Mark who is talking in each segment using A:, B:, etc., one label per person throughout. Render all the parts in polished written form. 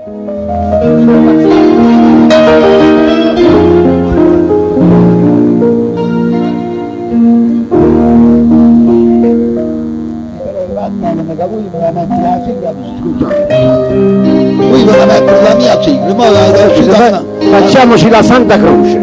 A: Qui me la metto la mia sigla,
B: facciamoci la Santa Croce.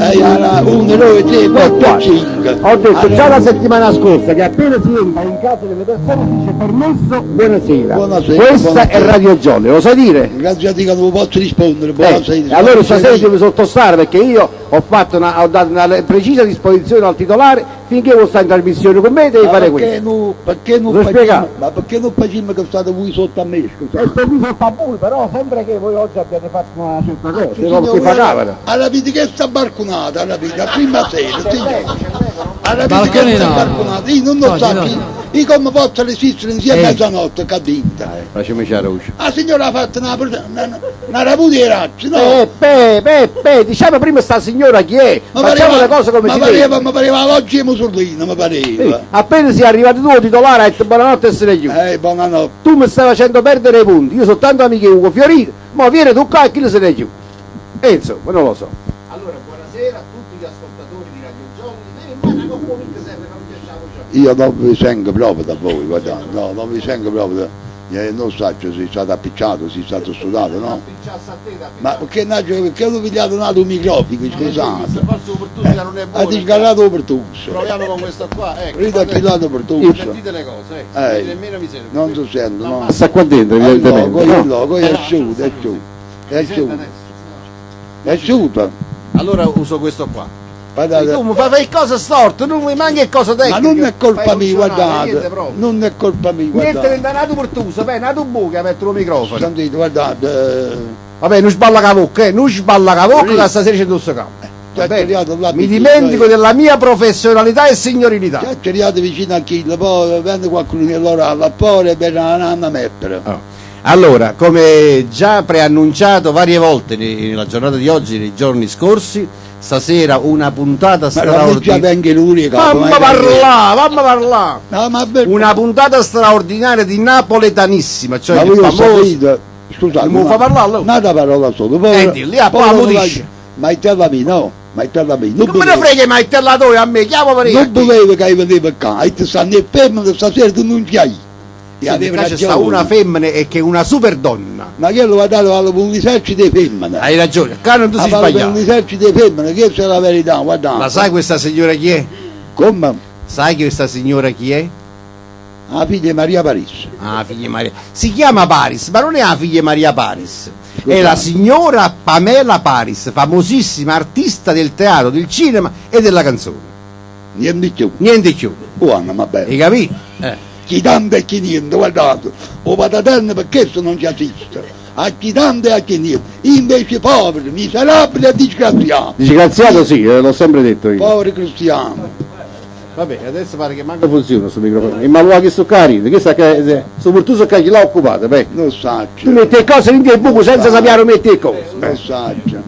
A: 1, 2, 3, 4, 5.
B: Ho detto già la settimana scorsa che appena si entra in casa delle persone si dice permesso, buonasera.
A: Buonasera,
B: Questa
A: buonasera.
B: è Radio Jolly, lo sai dire?
A: Grazie a Dio che non vi posso rispondere, buonasera.
B: Allora stasera devi sottostare perché io ho dato una precisa disposizione al titolare finché vuoi stare in trasmissione con me devi fare questo.
A: Perché non
B: Lo spiega?
A: facciamo, ma perché non facciamo che state voi sotto a me, scusate?
B: Sto qui sotto a voi, però sempre che voi oggi abbiate fatto una certa cosa,
A: Signore,
B: non si pagavano.
A: alla vita che sta barconata, alla vita, prima sera, signore. Alla vita
C: Balcone
A: che sta
C: no.
A: barconata, io non lo so io come posso resistere insieme a mezzanotte, capita?
B: Facciamoci la luce.
A: La signora ha fatto una raputa di razzi, no?
B: Diciamo prima sta signora chi è,
A: Ma
B: facciamo
A: pareva-
B: le cose come
A: ma
B: si
A: pareva,
B: deve.
A: ma pareva l'oggi e Mussolino, mi pareva.
B: Appena si è arrivato tu titolare ha detto buonanotte e se ne chiude.
A: Buonanotte.
B: Tu mi stai facendo perdere i punti, io sono tanto amico di Ugo Fiorino, ma viene tu qua e chi se ne chiude. E insomma, non lo so. Allora, buonasera a tutti gli ascoltatori di Radio Jolly, non comunque serve, non piacciamo già.
A: Io non vi sento proprio da voi, guardate, no, non vi sento proprio da... non so se sei stato appicciato, sei stato studiato, no? Ma perché non vi ha donato un microfono, scusate?
B: Forse Pertusi non è
A: Ha disgarrato per tutti.
B: Proviamo con questo qua, ecco.
A: Rita chillato per tutti.
B: Sentite le cose, nemmeno mi serve.
A: Non si sente, no?
B: Sta qua dentro, evidentemente.
A: Il logo è asciutto, è asciutto. È asciutto. È asciutto.
B: Allora uso questo qua.
A: Guardate,
B: Tu mi fai cose storte, non mi manchi cose
A: ma
B: tecniche.
A: non è colpa
B: Fai
A: mia,
B: funzionare, niente
A: guardate.
B: proprio.
A: Non è colpa mia,
B: Niente,
A: guardate.
B: è nato Pertuso, vai, nato un buco a mettere un microfono.
A: Sentite, guardate.
B: Vabbè, non sballa cavocca, non sballa cavocca, che stasera c'è tutto campo. Mi dimentico della mia professionalità e signorilità.
A: Chiacchieriate vicino a Chilla, poi vende qualcuno che loro alla pore per una mettere.
B: Allora, come già preannunciato varie volte nella giornata di oggi, nei giorni scorsi, stasera una puntata straordinaria.
A: Anche lui,
B: Fammi parlare!
A: No, ma
B: Una puntata straordinaria di napoletanissima, cioè
A: ma
B: il
A: voi lo
B: famoso.
A: sapete, scusate,
B: Non mi fa parlare?
A: Una parola solo.
B: Di lì a poi mutisce.
A: Ma te la mia, no? Ma te la mia.
B: Come ne frega mai te la doi a me? Chiamo per
A: Non volevo che veniva qua, e ti stanno in femmina stasera tu non c'hai.
B: C'è sta una femmina e che è una super donna.
A: Ma che lo va a dare per un esercito di femmine?
B: Hai ragione, qua non ti si
A: Per un
B: sbaglia.
A: esercito di femmine, questa è la verità, guarda.
B: Ma sai questa signora chi è?
A: Come?
B: Sai che questa signora chi è?
A: La figlia di Maria Paris.
B: Ah, figlia Maria. Si chiama Paris, ma non è la figlia Maria Paris. È la signora Pamela Paris, famosissima artista del teatro, del cinema e della canzone.
A: Niente più.
B: Niente più.
A: Buona, ma bene.
B: Hai capito?
A: Chi tanto e chi niente, guardate, o pataterno per questo non ci assiste, a chi tanto e a chi niente, invece poveri, miserabili e disgraziati,
B: Disgraziato sì, l'ho sempre detto io.
A: poveri cristiani.
B: Vabbè, adesso pare che manca funziona sul microfono. E ma lo ha chiesto carino, che sta che soprattutto che l'ha occupato, beh.
A: Non saggio,
B: Tu metti le cose in il buco senza sapere mettere le cose.
A: non saggio.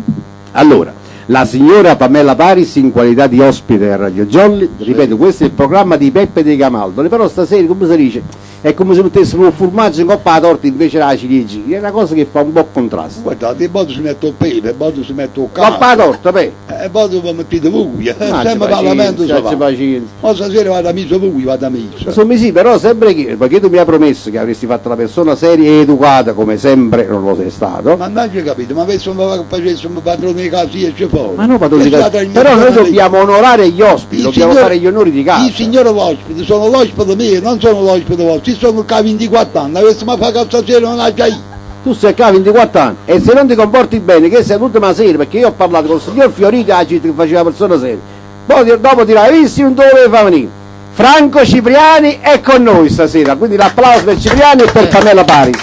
B: Allora, la signora Pamela Paris in qualità di ospite a Radio Jolly, ripeto, questo è il programma di Peppe De Camaldoli, però stasera come si dice? È come se mettessimo un formaggio in coppa alla torta invece la ciliegina, è una cosa che fa un po' contrasto.
A: Guardate, e poi si mette il pepe, e poi si mette il capo,
B: Coppa alla torta, beh.
A: e poi vi mettete voi,
B: C'è
A: sempre Parlamento si fa.
B: pazienza.
A: Ma stasera vado a messa voi, vado a messa.
B: Insomma sì, però sempre che, perché tu mi hai promesso che avresti fatto la persona seria e educata come sempre non lo sei stato.
A: Ma non ci capito, ma avessimo facessimo padrone di casa e ci fuori.
B: Ma no, padrone di casa. Però noi dobbiamo onorare gli ospiti, dobbiamo fare gli onori di casa.
A: I signori ospiti sono l'ospite mio, non sono l'ospite vostro, ci sono qua 24 anni, avessimo fatto stasera non ha già io.
B: Tu sei qua 24 anni e se non ti comporti bene, che sei l'ultima sera, perché io ho parlato con il signor Fiorito che faceva persona seria, poi dopo dirai, hai visto un dove fa venire? Franco Cipriani è con noi stasera, quindi l'applauso per Cipriani e per Pamela Paris.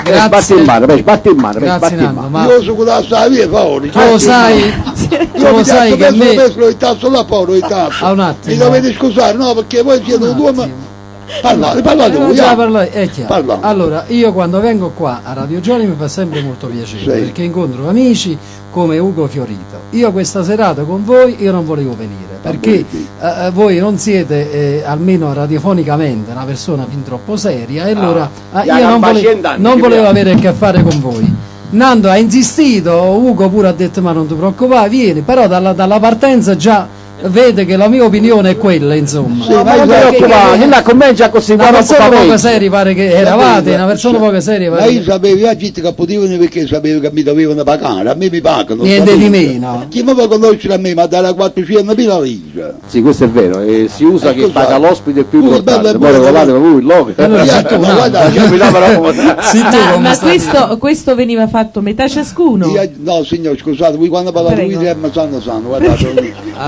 B: Sbatti in mano, sbatti in mano,
C: Grazie
B: sbatti in
C: Nando,
B: mano.
C: ma
A: Io so che sta via fuori.
C: tu lo sai, che a me...
A: il tasso là fuori, il tasso.
C: Ah, un attimo.
A: Mi dovete scusare, no, perché voi siete
C: Un
A: due,
C: attimo.
A: Parlate voi.
C: già parlare, è chiaro.
A: Parlate.
C: Allora, io quando vengo qua a Radio Gioli mi fa sempre molto piacere,
A: Sì.
C: perché incontro amici come Ugo Fiorito. Io questa serata con voi io non volevo venire, perché voi non siete, almeno radiofonicamente, una persona fin troppo seria, e allora io non volevo avere a che fare con voi. Nando ha insistito, Ugo pure ha detto ma non ti preoccupare, vieni, però dalla partenza già vede che la mia opinione è quella, insomma.
A: Sì,
B: ma non ti preoccupare, là comincia così,
C: Una persona poco
B: seria.
C: seria pare che eravate, una persona poco seria
A: Ma
C: pare
A: io
C: che...
A: sapevo, io gente che potevano perché sapevo che mi dovevano pagare, a me mi pagano.
C: Niente di
A: sapete.
C: meno.
A: Chi mi può conoscere a me, ma dare 400.000 lire.
B: Sì, questo è vero, e si usa che
A: Ecco,
B: paga l'ospite più
A: lui
B: importante,
A: bello,
B: poi
A: bello,
B: regolate con lui il logo.
C: Allora,
A: Io,
C: sì, tu,
A: ma
C: no.
A: guarda,
B: Io mi dava la
C: Sì, tu come
D: Ma
C: stai?
D: questo veniva fatto metà ciascuno?
A: no signor, scusate, voi quando parlate
D: Prego.
A: lui sanno, guardate,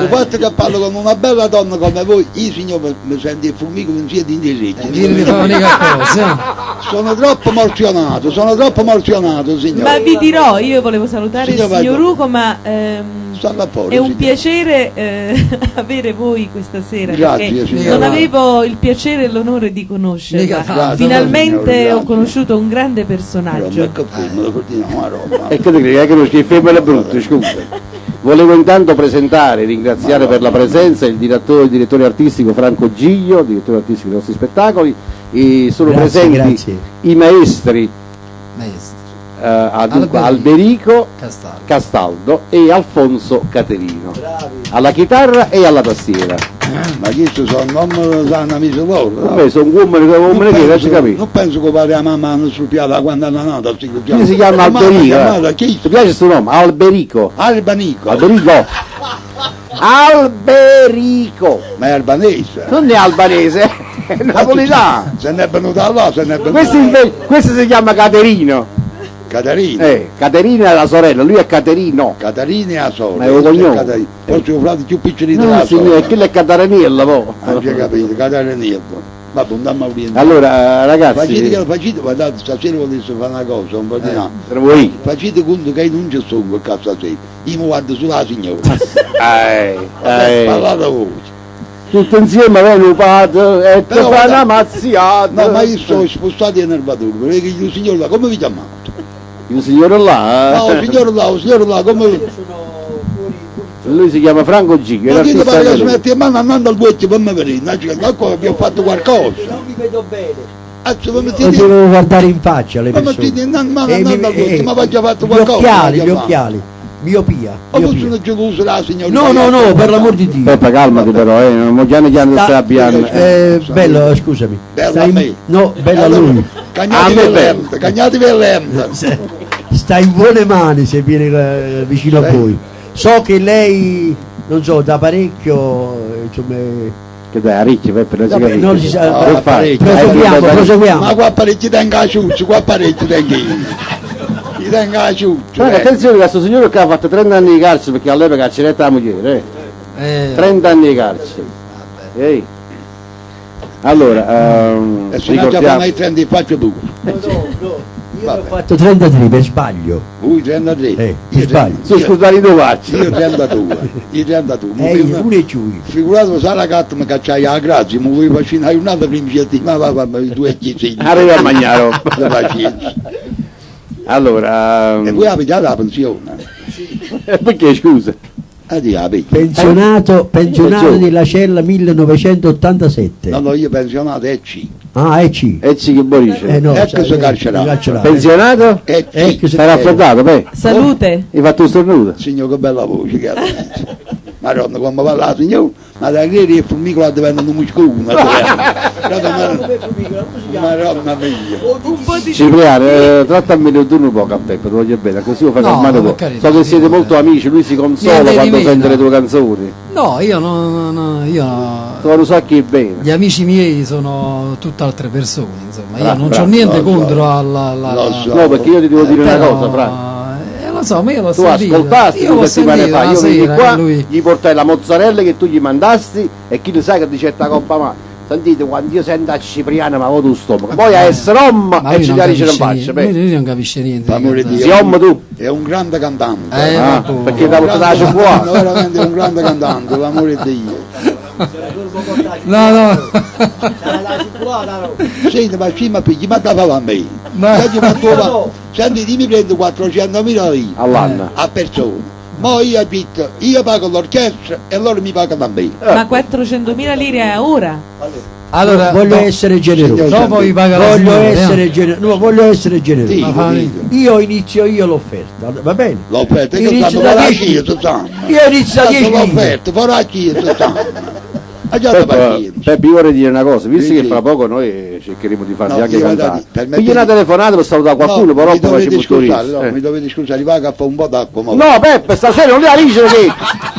A: il fatto che parlo con una bella donna come voi, io signor mi sento il fulmicolo in sia di indirizzo.
C: Vieni di fare un'unica cosa.
A: Sono troppo emozionato, signor.
D: Ma vi dirò, io volevo salutare
A: Signor
D: il signor
A: Valdò.
D: Ugo, ma
A: Stanno a fuori,
D: è un
A: signor.
D: piacere avere voi questa sera,
A: Grazie,
D: perché
A: signora.
D: non avevo il piacere e l'onore di conoscerla.
C: Mica fa.
A: Grazie,
D: Finalmente
A: signora,
D: ho
A: grazie.
D: conosciuto un grande
A: Però,
D: personaggio.
A: ecco qui, me lo continuiamo a Roma.
B: E che ti credi, che non schifo è brutto, scusa. Volevo intanto presentare e ringraziare per la presenza il direttore artistico Franco Giglio, direttore artistico dei nostri spettacoli, e sono
E: Grazie,
B: presenti
E: grazie.
B: i maestri
C: Maestro,
B: Alberico
C: Castaldo.
B: Castaldo e Alfonso Caterino, alla chitarra e alla tastiera.
A: Ma questo sono non sanno amici loro. no?
B: Beh, sono uomini che non si capisce.
A: Non penso che pare a mamma hanno stupiato quando hanno nato.
B: Chi si chiama Alberico?
A: Chi?
B: Ti piace questo nome? Alberico.
A: Albanico.
B: Alberico. Alberico.
A: Ma è albanese.
B: Non è albanese, è napolitano.
A: Se ne è venuta là, se ne è venuta.
B: Questo si chiama Caterino.
A: Caterina.
B: Caterina è la sorella, lui è Caterino.
A: Caterina è la sorella.
B: Ma è un cognome.
A: Caterina. Poi sono frati più piccolini
B: No,
A: della
B: signore,
A: sorella.
B: quello è Cataraniello, po'.
A: Non c'è capito, Caterina. Vabbè, andiamo a orientare.
B: Allora, ragazzi,
A: Facete, guardate, stasera volessi fare una cosa, un po' di no.
B: per voi.
A: Facete conto che io non ci sono quel cazzo stasera. Io mi guardo sulla signora. Parlate voi.
B: Tutto insieme venuto e ti
A: Però,
B: fa una
A: guarda,
B: mazziata.
A: No, ma io sono spostato in nervatura, perché il signor là, come vi chiamate?
B: Il signore là,
A: No, il signor là, come...
B: lui si chiama Franco Giglio, è
A: Ma chi ti
B: l'artista
A: pare che
B: italiano.
A: smetti in mano andando al bucchio per me venire? Ma qua abbiamo fatto qualcosa.
E: Non mi vedo bene.
A: Anzi, ma
E: Non
A: mettete...
E: ti devo guardare in faccia le
A: Ma
E: persone.
A: mettete in mano
E: E
A: andando al bucchio, ma vai già fatto
E: gli
A: qualcosa.
E: occhiali,
A: ma
E: gli
A: già
E: occhiali. Miopia.
A: Ma
E: miopia.
A: possono giocare la signora?
E: No, per l'amor di Dio.
B: Peppa, calmati però, non già ne sabbiano.
E: Bello, scusami.
A: Bella a me.
E: No, bello a lui.
A: Cagnatevi all'ente.
E: Sta in buone mani se viene vicino a
A: Sì.
E: voi. So che lei, non so, da parecchio, insomma...
B: Che dai, a ricchi, Peppa, non si
E: Vabbè,
B: capisce.
E: non si sa-
B: Che fai?
A: parecchio.
E: Proseguiamo, proseguiamo.
A: Ma qua parecchi tengo a ciucci, qua parecchi tengo io. Ti tengo a ciucci.
B: Guarda, attenzione che questo signore che ha fatto 30 anni di carcere perché all'epoca carceretta la moglie, 30 anni di carcere. Ehi. Allora,
A: E se non già fanno i 30 faccio tu.
E: Io ho fatto 33 per sbaglio.
A: Lui 33.
E: Per
A: Io
E: sbaglio.
B: sono scusati due facce.
A: Io 32. Io 32.
E: Io pure giù.
A: Figurato se la gatta mi cacciai a grazia, mi vuoi vaccinare un'altra prima ma va, i due chissini.
B: Arriva a Magnaro.
A: La vaccino.
B: Allora,
A: E voi avete già la pensione?
B: perché scusa?
E: Pensionato
B: Giù.
E: della cella 1987.
A: No, io pensionato è C.
E: Ah, è C.
B: Ecci che borisce.
E: No,
A: Ecco se carcerato.
B: Pensionato?
A: È C.
E: Ecco se-
B: Stai raffreddato, beh?
D: Salute.
B: Hai fatto un stornuto?
A: Signor, che bella voce che ha. Madonna, quando parla la signora, ma da ieri il formicola diventano muscolone. Madonna mia.
D: Un po' di
B: Cipriano, trattami il turno poco a Peppa, ti voglio bene, così lo fai
C: No,
B: calmare
C: per
B: un po'.
C: carità,
B: So che
C: sì,
B: siete
C: no.
B: molto amici, lui si consola
C: Niente di
B: quando
C: meno.
B: sente le tue canzoni.
C: No, io no,
B: Tu lo so chi è bene.
C: gli amici miei sono tutt'altre persone, insomma, io non
B: bravo,
C: c'ho niente
A: lo so.
C: contro alla...
A: Lo so.
B: No, perché io ti devo dire una
C: però,
B: cosa, Franco.
C: lo so, ma io l'ho
B: Tu
C: sentito.
B: ascoltasti
C: Io l'ho
B: due settimane
C: sentito
B: fa,
C: una
B: io veni
C: sera
B: qua,
C: che lui...
B: gli portai la mozzarella che tu gli mandasti e chi lo sa che dice sta coppa ma. Sentite, quando io sento a Cipriano mi va tu stomaco, poi a essere omma
C: Ma
B: e
C: lui
B: ci
C: non
B: dice non
C: capisce
B: faccia.
C: niente, lui non capisce niente.
A: Per amore di
C: di
A: Dio.
B: Si omma tu.
A: È un grande cantante.
C: vabbè.
B: Perché da
A: Un
B: portare
A: grande
B: qua.
A: cantante, veramente un grande cantante, l'amore di Dio.
C: No.
A: Senti, ma ci ma pigli, ma da fare a me. Senti, mi prendo 400.000 lire
B: all'anno.
A: a persona. Ma io abito, io pago l'orchestra e loro mi pagano a me.
D: Ma 400.000 lire a ora?
C: Allora,
E: voglio essere generoso.
C: dopo vi paga la
E: Voglio
C: signora,
E: essere generoso. No, voglio essere generoso.
A: Sì,
C: Ma
A: capito.
E: Io inizio l'offerta, va bene?
A: L'offerta, che
E: Inizio
A: stanno
E: da
A: fuori a
E: 10.
A: chiesa, stanno.
E: Io inizio da 10
A: l'offerta, fuori a chiesa, stanno. Ha già da partire.
B: Peppi, io vorrei dire una cosa, visto
A: Sì,
B: che
A: sì.
B: fra poco noi cercheremo di farvi
A: No,
B: anche
A: io
B: cantare.
A: guardate, permettete-
B: Quindi una telefonata per salutare qualcuno, però
A: mi
B: poi
A: dovete
B: facciamo
A: scusare,
B: turista.
A: no, mi dovete scusare, va a fare un po' d'acqua. mo.
B: No, Peppe, stasera non la dice che...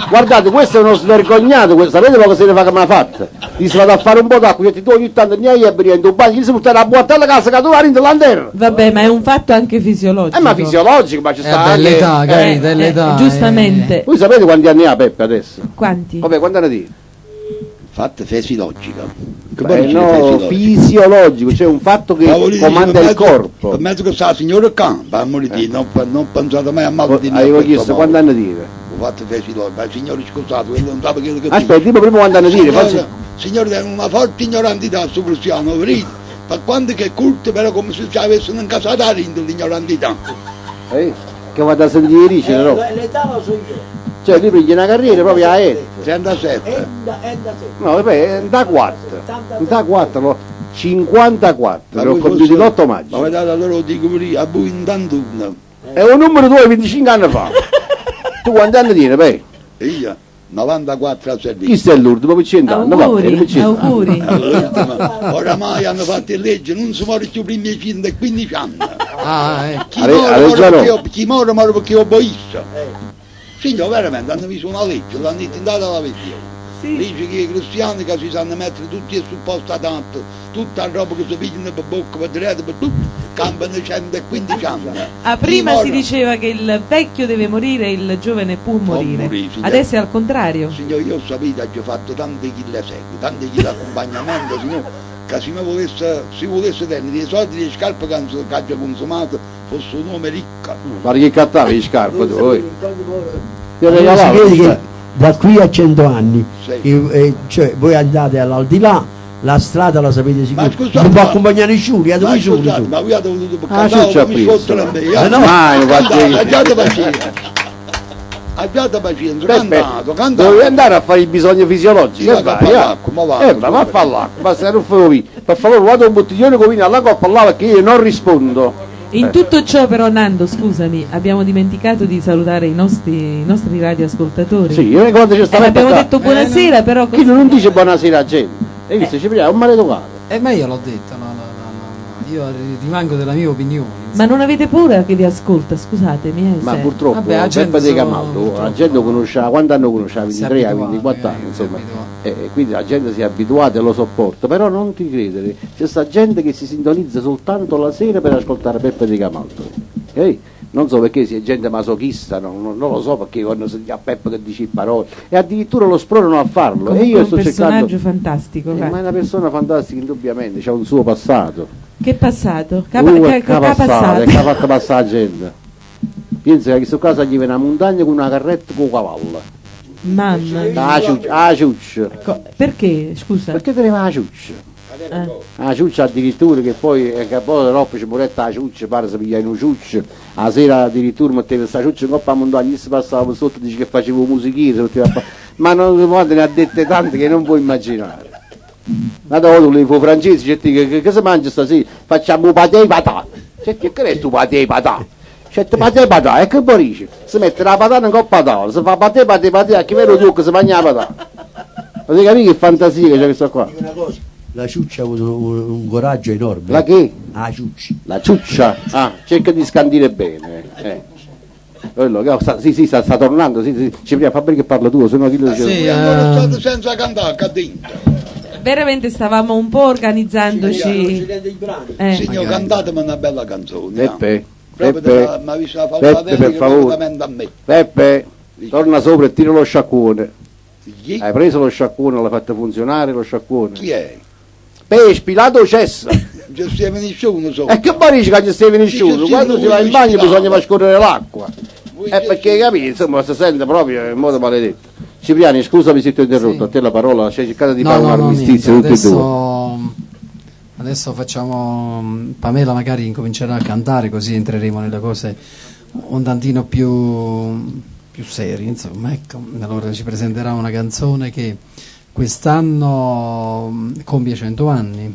B: Guardate, questo è uno svergognato, sapete cosa se ne fa che mi ha fatta? Gli si vado a fare un po' d'acqua, che tu ogni tanto ne hai e in un bagno, gli si buttare la botta alla casa che tu la rindi l'anterra.
D: Vabbè, ma è un fatto anche fisiologico.
B: Ma fisiologico, ma ci sta anche...
C: dell'età, capito, dell'età.
D: giustamente.
B: Voi sapete quanti anni ha Peppe adesso?
D: Quanti?
B: Vabbè, quanti anni ha?
A: Fatta fisiologica. Che
B: Beh,
A: poi dice
B: no,
A: fisiologica?
B: fisiologico, cioè un fatto che
A: Ma voglio dire,
B: comanda il corpo.
A: Per mezzo che sta la signora campa, non pensate mai a male di me.
B: Avevo chiesto quanti anni dire.
A: Ho fatto fisiologica, ma signore scusate, quello non sa quello che
B: Aspetta, dimmi prima quanti anni dire,
A: Signore, è una forte ignorantità su Cristiano, vedete? Per quanto che è culto, però come se ci avessero incassato a rindere l'ignorantità.
B: Che vado a sentire dice, no?
E: L'età lo so io.
B: Cioè, lui prende una carriera proprio a E.
A: 37.
B: No, vabbè, da 4. Da 4, 54,
A: Ma
B: l'ho
A: voi
B: compiuto
A: fosse-
B: l'8
A: Ma
B: maggio.
A: guardate, allora lo dico pure io, a voi in tant'una.
B: È un numero 2 25 anni fa. Tu quanti anni tieni, beh?
A: E io, 94 a
B: Chi
A: servizio.
B: stai all'ultimo? Per 100 anni, va bene,
D: Auguri,
B: per 100 anni.
D: auguri.
A: All'ultima, oramai hanno fatto il legge, non si muore più prima di 115 anni. Chi
B: Ale-
A: muore,
B: Ale
A: muore
B: Gianò.
A: perché io- chi muore muore perché io boissa. Signore, veramente hanno visto una legge, l'hanno intentata la visione.
D: Sì.
A: Dice che i cristiani che si sanno mettere tutti e sul posto adatto, tutta la roba che si pigliano per bocca, per diretto, per tutto, campano 115 anni.
D: Prima
A: Chi
D: si
A: muore-
D: diceva che il vecchio deve morire e il giovane può morire.
A: morire, sì,
D: Adesso è al contrario.
A: Signore, io ho saputo, ho fatto tante chili a seguito, tante chili d'accompagnamento, signore, che se si volesse tenere dei soldi di scarpe che hanno consumato, fosse un uomo ricco.
B: Guarda che cattavi le scarpe tu, poi. Ti
E: Si
B: regalavo.
E: vede che da qui a 100 anni,
A: Sì.
E: cioè voi andate all'aldilà, la strada la sapete
A: Ma
E: sicuro,
A: scusate,
E: non può
A: ma-
E: accompagnare i sciuri,
A: Ma
E: voi soli.
A: scusate, ma voi avete voluto
B: Ah, ciuccia
A: mi
B: presa.
A: sfottono a me.
E: no.
B: Mai, guarda.
A: Abbiate pazienza. Abbiate pazienza,
B: Peppe,
A: cantato.
B: dovevi andare a fare il bisogno fisiologico,
A: Sì,
B: che
A: vado a
B: vai?
A: fare
B: eh?
A: l'acqua, ma vado.
B: Ma a fare l'acqua, basta non fare vino. Per favore, guarda un bottiglione con vino alla coppa là perché io non rispondo.
D: In tutto ciò però Nando, scusami, abbiamo dimenticato di salutare i nostri radioascoltatori.
B: Sì, io quando c'è stato
D: abbiamo detto buonasera, però
B: chi non dice buonasera a gente? Hai visto, Cipriano, è un maleducato.
C: Ma io l'ho detto, no. Io rimango della mia opinione.
D: ma non avete paura che vi ascolta, scusatemi.
B: Ma
D: se-
B: purtroppo
C: Vabbè, la gente
B: Peppe De
C: sono-
B: Camaldo, la
C: purtroppo-
B: gente conosceva, quanti anni conosceva?
C: Si è
B: 23 a
C: abituata,
B: 24 anni,
C: si è
B: insomma.
C: abituata.
B: Quindi la gente si è abituata e lo sopporta, però non ti credere, c'è sta gente che si sintonizza soltanto la sera per ascoltare Peppe De Camaldo. Non so perché si è gente masochista, non lo so perché quando senti a Peppe che dice parole e addirittura lo spronano a farlo.
D: Comunque
B: E io
D: è
B: sto
D: un personaggio
B: cercando.
D: fantastico.
B: Ma è una persona fantastica indubbiamente, c'ha un suo passato.
D: Che passato?
B: Che ha fatto passare la gente. Pensa che questo caso gli viene a montagna con una carretta con un cavallo.
D: Mamma mia.
B: Ah, ciuccia.
D: Perché? Scusa.
B: Perché teneva la ciuccia? La ciuccia addirittura che poi troppo ci moretta la ciuccia, pare si piglia in un ciuccia, la sera addirittura metteva questa ciuccia in coppa a montagna, gli si passava per sotto, dice che facevo musichino, ma non ne ha dette tante che non puoi immaginare. Ma dopo le francesi che si mangia stasera? Facciamo un patè e patate. Che è tu patè e patate? C'è patè e patate, e che poi dice? Si mette la patata in coppa a tavola, si fa patè, a chi vero tu che si mangia la patata. Ma ti capisci che fantasia che c'è questa qua?
E: Dico una cosa, la ciuccia ha avuto un coraggio enorme.
B: La che?
E: La ciuccia.
B: La ciuccia? Ah, cerca di scandire bene. Quello che sta tornando, sì. Cipriano, fa bene che parla tu, se no chi lo dice?
C: Sì,
A: Allora state senza cantare qua dentro.
D: Veramente stavamo un po' organizzandoci.
A: Signor, cantatemi una bella canzone.
B: Peppe,
A: Proprio
B: Peppe,
A: mi ha visto la
B: Peppe,
A: falsa
B: per favore.
A: a me.
B: Peppe, torna sopra e tira lo sciacquone.
A: Chi?
B: Hai preso lo sciacquone, l'hai fatto funzionare lo sciacquone?
A: Chi è?
B: Pesce, pilato cessa.
A: Non c'è sempre nessuno sopra.
B: E che barisce che ci stai nessuno?
A: Sì,
B: Quando
A: sì,
B: si va in bagno
A: sì,
B: bisogna
A: sì.
B: far scorrere l'acqua.
A: Voi
B: Perché capite, insomma, si sente proprio in modo maledetto. Cipriani, scusami se ti ho interrotto,
C: Sì.
B: a te la parola, c'hai cercato di
C: No,
B: fare
C: no,
B: un
C: no,
B: armistizio
C: niente,
B: tutti e due.
C: adesso facciamo, Pamela magari incomincerà a cantare, così entreremo nelle cose un tantino più serie, insomma, ecco. Allora ci presenterà una canzone che quest'anno compie 100 anni,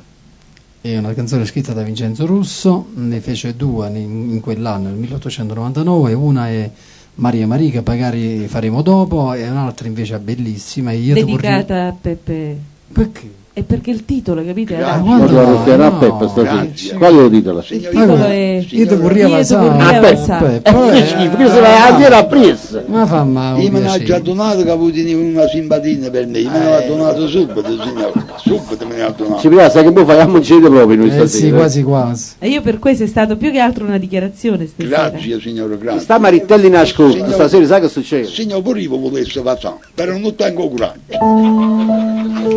C: è una canzone scritta da Vincenzo Russo, ne fece due in quell'anno, nel 1899, una è Maria Maria, che magari faremo dopo, e un'altra invece è bellissima, e io
D: Dedicata a Peppe.
C: Perché?
D: È perché il titolo, capite?
A: Grazie.
B: Ma
C: Guarda,
B: tu arruffiare a
C: no,
B: Peppa stasera.
A: grazie.
B: Qual è il titolo?
D: Il titolo è
C: Io ti vorrei
D: Io ti
C: passare.
D: vorrei passare.
B: Perché se vai a dire a presa.
C: Ma fa male.
A: Io me ne ho già donato che ha avuto una simpatina per me, io me ne ho donato subito, signore, subito me ne ho donato.
B: Cipriani, sai che poi fai a muncire proprio noi
C: Sì,
B: stasera.
C: quasi quasi.
D: E io per questo è stato più che altro una dichiarazione stasera.
A: Grazie signore, grazie.
B: Sta Maritelli in ascolto,
A: Signor-
B: stasera sai che succede?
A: Signor, pure io volessi passare, però non tengo coraggio.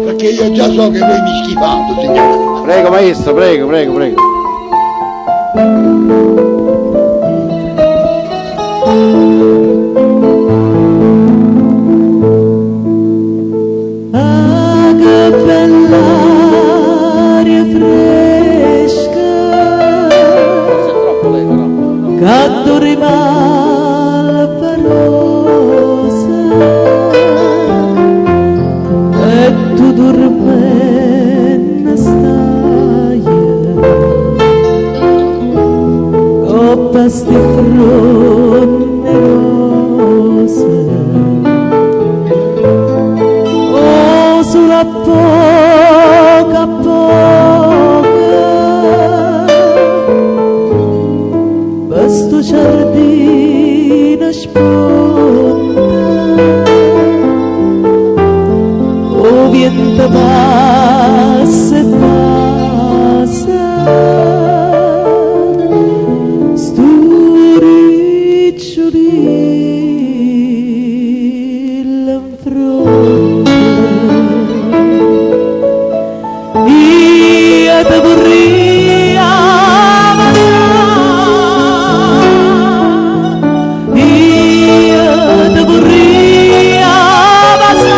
A: Perché io già so che voi mi schifate, signore.
B: Prego maestro, prego, prego, prego.
F: Ah, che bella aria fresca, canto rimalvarosa, e tu dormendo stai, coppa sti fronte rose. Oh, sulla poca questo giardino sponda, oh, vento passa e passa, sto ricciolino in fronte. Io te vorrei amare, io te vorrei amare,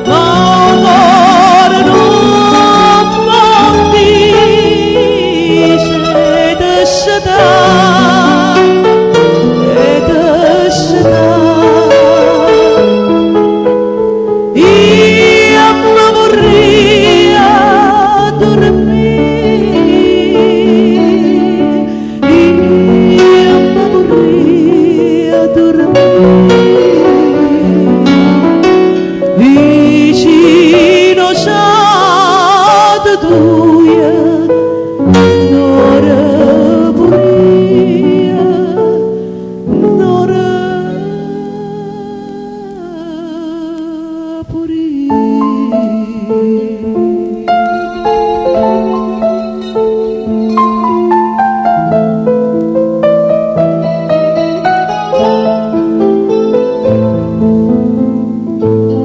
F: ma amore non dice te scegliere, te scegliere. Io mi vorrei dormire, io mi vorrei dormire, vicino c'è tuia, un'ora buia, un'ora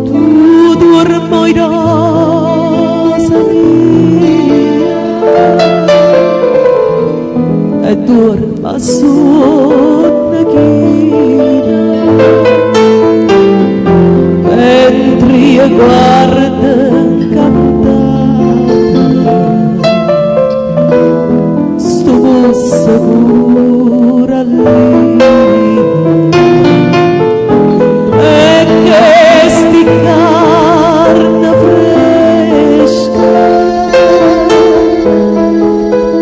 F: tu dormo in rosa mia e dorma sonno china mentre io guardo cantare sto posto pure lì e che sti carne fresca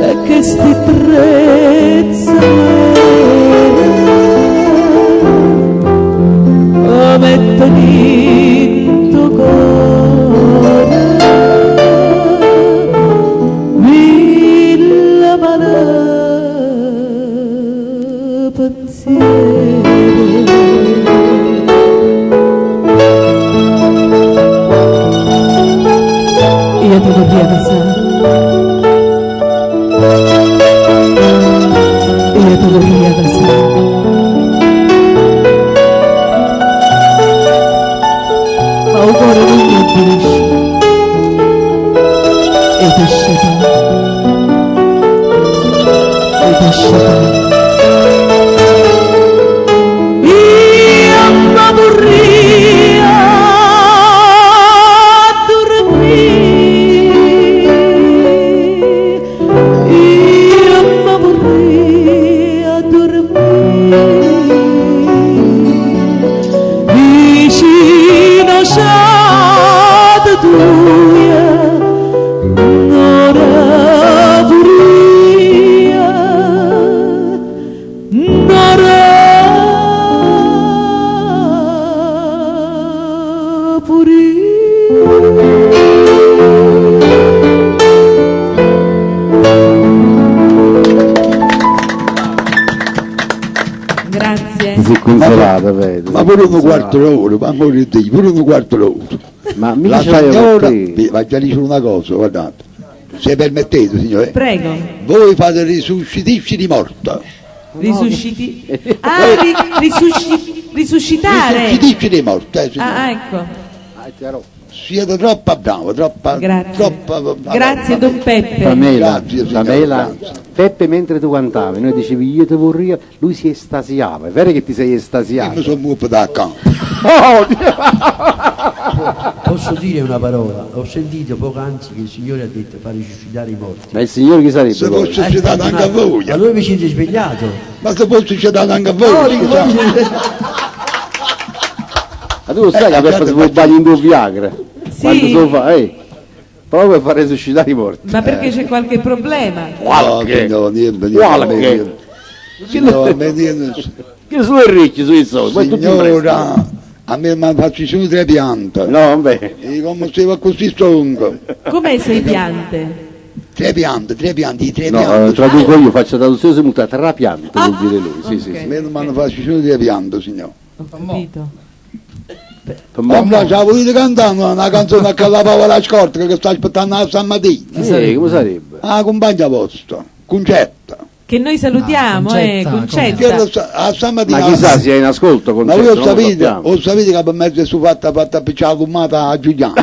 F: e che sti trezze mettono in tuo cuore mille male pensieri. Io ti vorrei passare, io ti vorrei passare, ma il cuore non mi obbedisce e ti sceta, e ti sceta. Io
B: sei consolato, vedi.
A: Ma pure un quarto d'ora, ma amore di Dio, pure un quarto d'ora.
B: Ma mica
A: La
B: ce l'hai
A: signora,
B: con te.
A: va già dire una cosa, guardate, se permettete signore,
D: Prego.
A: voi fate risuscitisci di morta,
D: Risusciti. Risuscitare.
A: risuscitisci di morta, signore.
D: Ah, ecco.
A: Siete troppo bravo, troppo,
D: Grazie.
A: troppo,
D: Grazie, Don Peppe.
B: Pamela,
A: Grazie, signora,
B: Pamela,
A: grazie.
B: Peppe mentre tu cantavi, noi dicevi io te vorrei, lui si estasiava, è vero che ti sei
A: Io mi
B: estasiato?
A: sono molto da accanto.
B: Oh,
E: Posso dire una parola? Ho sentito poc'anzi che il Signore ha detto far risuscitare i morti.
B: ma il Signore chi sarebbe?
A: Se
B: poi?
A: fosse succedato anche a voi,
E: Ma voi vi siete svegliato?
A: ma se fosse succedato anche a
E: No,
A: voi,
E: dico,
A: scusate.
B: Ma tu lo sai che Peppe si può sbagliare in due Viagra? Quando se lo fa, proprio per far resuscitare i morti.
D: Ma perché c'è qualche problema?
B: Qualche.
A: No, niente,
B: Qualche.
A: Signora, niente.
B: Che sono ricchi sui soldi, poi tutti in prestito.
A: Signora, a me mi faccio solo 3 piante.
B: No, vabbè.
A: E come se va così stronco.
D: Com'è sei piante?
A: 3 piante, 3 piante, 3
B: No,
A: piante.
B: traduco io, faccio traduzione simultanea, trapiante vuol dire lui, sì, sì,
D: ok.
A: A
B: sì.
A: me non mi faccio solo 3 piante, signore.
D: Ho capito.
A: Ma no, già volete cantare una canzone a la povera scorta che sta aspettando la stamattina.
B: Come sarebbe?
A: Ah, compagna vostra, Concetta.
D: Che noi salutiamo,
C: Concetta,
A: Che
D: Concetta.
A: lo a stamattina.
B: Ma chissà se è in ascolto con
A: Ma voi
B: Certo,
A: lo
B: non lo
A: sapete,
B: sappiamo.
A: o sapete che per mezzo su fatta appicciare la fumata a Giuliano?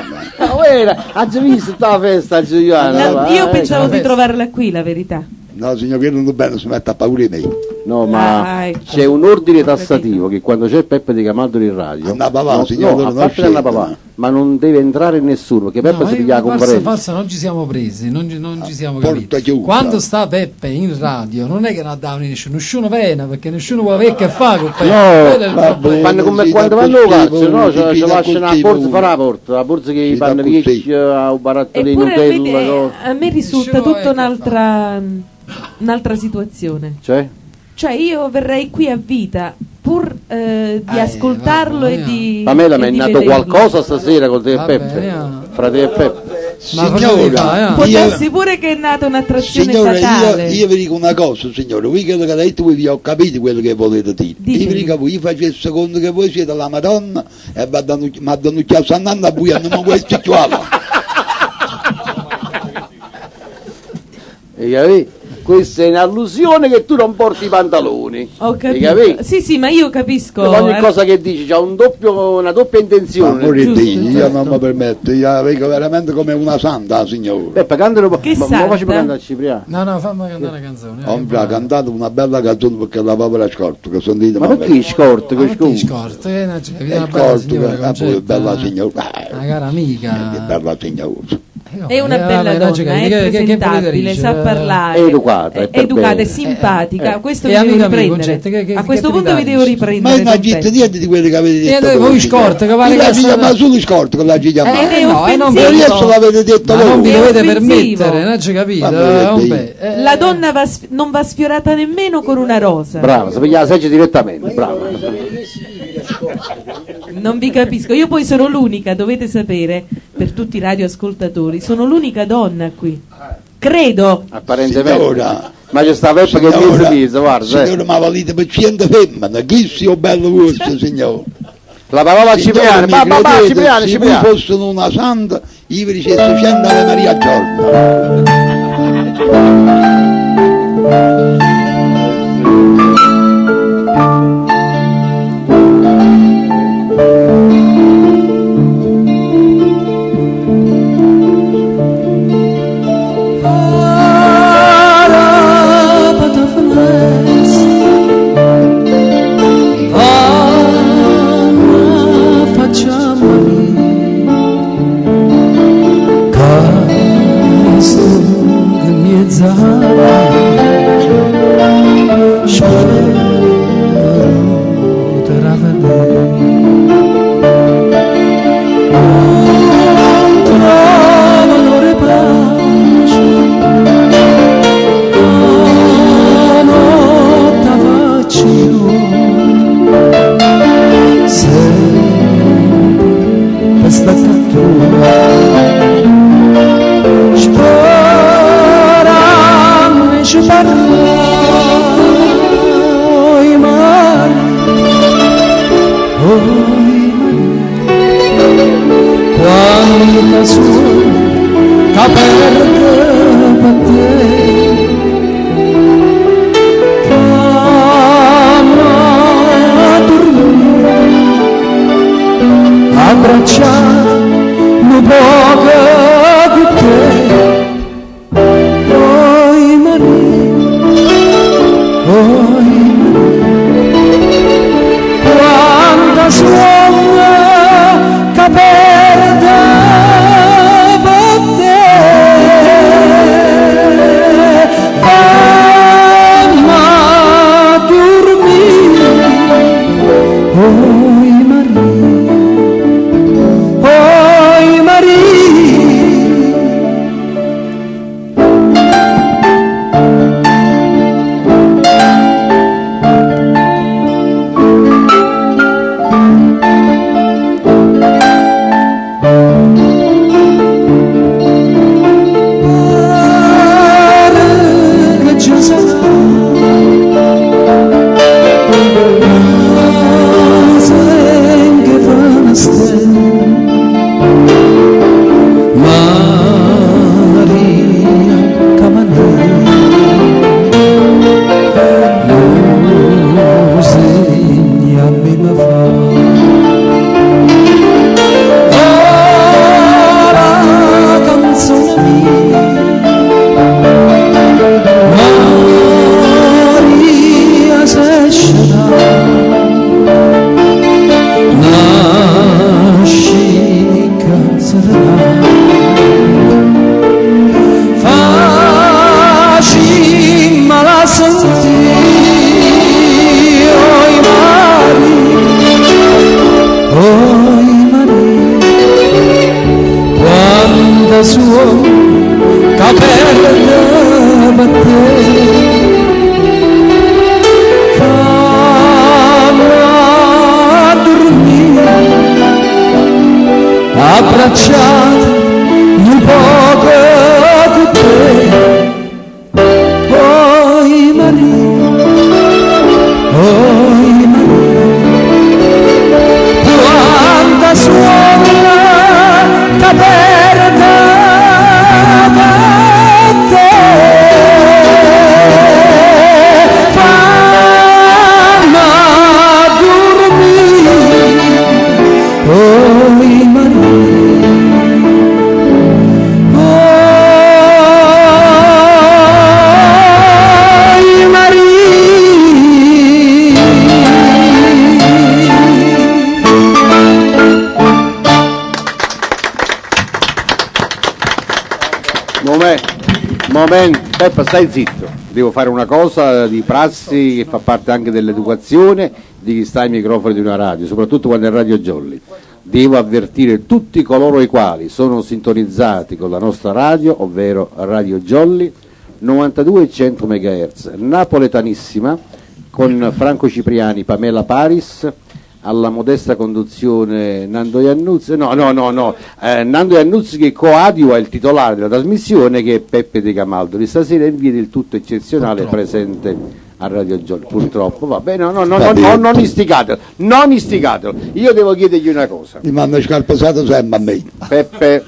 B: Ha già visto tutta la festa a Giuliano?
D: No, io pensavo di trovarla qui, la verità.
A: No, signor, che non bene, si mette a paura di me.
B: No, ma
D: Ah, ecco.
B: c'è un ordine tassativo che quando c'è Peppe Di Camaldoli in radio,
A: Andava avanti,
B: no,
A: signor,
B: no, a
A: non
B: parte
A: scende,
B: andava avanti,
A: no.
B: ma non deve entrare nessuno, perché Peppe si piglia la conferenza.
C: forse non ci siamo presi, non ci siamo
A: Porta
C: capiti.
A: chiusa.
C: Quando sta Peppe in radio non è che non davano nessuno viene perché nessuno può avere che fa con Peppe.
B: No,
C: Quello è il
A: vabbè.
C: problema.
B: Fanno come
A: Sì,
B: quando
A: da
B: vanno a
A: così,
B: calcio, no?
A: sì,
B: Ci
A: da
B: lasciano la
A: così,
B: borsa,
A: sì.
B: fa la borsa che
A: Sì, da
B: fanno
A: così.
B: vecchia, a un barattolino,
D: Eppure
B: Nutella,
D: a me risulta
C: Nessuno
D: tutta
C: è che
D: un'altra situazione.
B: cioè?
D: Cioè io verrei qui a vita pur di ascoltarlo
C: vabbè,
D: e di...
B: Pamela,
D: e
B: mi è
D: di
B: nato
D: vederlo.
B: qualcosa stasera con te e
C: Vabbè,
B: Peppe?
C: andiamo.
B: Fra te e Peppe?
C: Ma cosa devi fare,
D: Può
A: Io-
D: darsi pure che è nata un'attrazione
A: Signore,
D: fatale.
A: io vi dico una cosa, signore, voi credo che detto voi vi ho capito quello che volete dire.
D: Ditemi.
A: Io vi dico, voi facete secondo che voi siete la Madonna e mi danno chiaro andando a voi, non questo qua.
B: E capì? Questa è un'allusione che tu non porti i pantaloni.
D: Ho
B: Hai
D: capito. Sì, sì, ma io capisco.
B: Ogni cosa che dici c'ha una doppia intenzione.
A: Amore
D: giusto,
A: di Dio, io
D: giusto.
A: non mi permetto, io vengo veramente come una santa, signore.
B: Peppe, cantalo un po'.
D: Che
B: Ma
D: santa?
B: facciamo cantare a Cipriano.
C: No, fammi cantare una canzone.
A: Ho già cantato una bella canzone perché la povera scorta, che sono dite
B: Ma perché scorto?
C: Ma
B: Che
C: perché
B: scusa?
C: scorto? Una
A: È
C: bella
A: corto,
C: signora,
A: che è
C: Concetta,
A: bella
C: eh.
A: signora.
C: Una cara amica.
A: È bella signora.
D: È una bella donna, è presentabile, sa parlare,
B: È educata, è
D: è educata, è
B: perbene.
D: simpatica. Questo
C: è
D: vi devo
C: amica mia,
D: riprendere.
C: Concetta,
D: A questo
C: che
D: punto vi
C: ti
D: devo
C: dai?
A: Ma
D: riprendere.
A: non
D: Don
A: agite
D: Peppe.
A: niente di quelli che avete detto
C: Niente, voi scorte, che vale
A: Io la
C: che
A: giglia,
C: sta-
A: ma solo scorto che la giglia
D: Ed è
C: no, non
D: offensivo.
A: E adesso l'avete detto
C: Ma non vi
A: voi.
D: È
C: dovete
D: offensivo.
C: permettere, non ci capite?
A: Vabbè,
C: Vabbè,
D: La donna non va sfiorata nemmeno con una rosa.
B: Brava, si piglia la seggia direttamente, brava.
D: Non vi capisco. Io poi sono l'unica, dovete sapere, per tutti i radioascoltatori, sono l'unica donna qui. Credo.
B: Apparentemente.
A: Signora,
B: Ma c'è sta Peppe che è mezzo, guarda.
A: signora, ma valite per 100 femmine, chi sia bello vostro, signore?
B: La parola Cipriano,
A: Signore, mi
B: Cipriano,
A: credete, se
B: Cipriano.
A: voi fossero una santa, io vi dicessi 100 Ave Maria al giorno.
F: Sperami ci parli, mare
C: abbracciati un poco con te. Oi Maria, oi Maria, quanta suola t'ha perda da te. Fammi dormire, oi Maria, oi Maria.
B: Momento, Peppa, stai zitto. Devo fare una cosa di prassi che fa parte anche dell'educazione di chi sta ai microfoni di una radio, soprattutto quando è Radio Jolly. Devo avvertire tutti coloro i quali sono sintonizzati con la nostra radio, ovvero Radio Jolly 92,100 MHz, napoletanissima, con Franco Cipriani, Pamela Paris, alla modesta conduzione Nando Iannuzzi, Nando Iannuzzi che coadiuva il titolare della trasmissione, che è Peppe De Camaldo, di stasera in via del tutto eccezionale presente a Radio Jolly. Purtroppo, vabbè, non isticatelo. Io devo chiedergli una cosa.
A: Mi hanno scarposato sempre a me.
B: Peppe,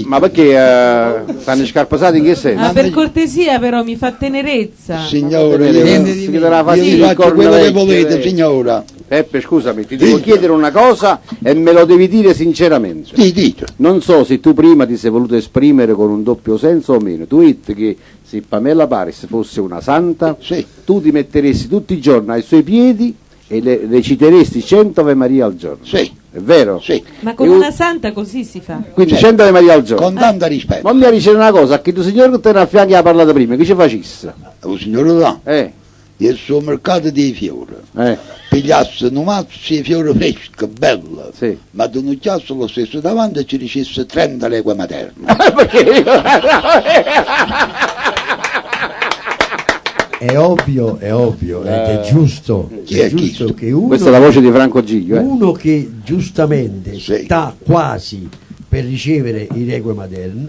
B: ma perché stanno scarposati in che senso?
D: Ah, per cortesia però, mi fa tenerezza.
A: Signore,
B: io
A: vi faccio quello che volete, signora.
B: Peppe, scusami, ti devo chiedere una cosa e me lo devi dire sinceramente.
A: Sì, dico.
B: Non so se tu prima ti sei voluto esprimere con un doppio senso o meno. Tu dici che se Pamela Paris fosse una santa,
A: sì,
B: tu ti metteresti tutti i giorni ai suoi piedi e le reciteresti 100 Ave Maria al giorno.
A: Sì.
B: È vero?
A: Sì.
D: Ma con una santa così si fa.
B: Quindi 100 Ave Maria al giorno.
A: Con tanto rispetto.
B: Non mi dice una cosa, che tu signore che te ne affianchi ha parlato prima, che ci facesse?
A: Un signore là, il suo mercato dei fiori. Pigliasse un mazzo di fiori freschi, bello,
B: sì,
A: ma ad un occhiasso lo stesso davanti e ci dicesse 30 leghe materne.
E: È ovvio, ed è giusto, che uno,
B: questa è la voce di Franco Giglio,
E: uno che giustamente
A: sì,
E: sta quasi per ricevere i requie materne,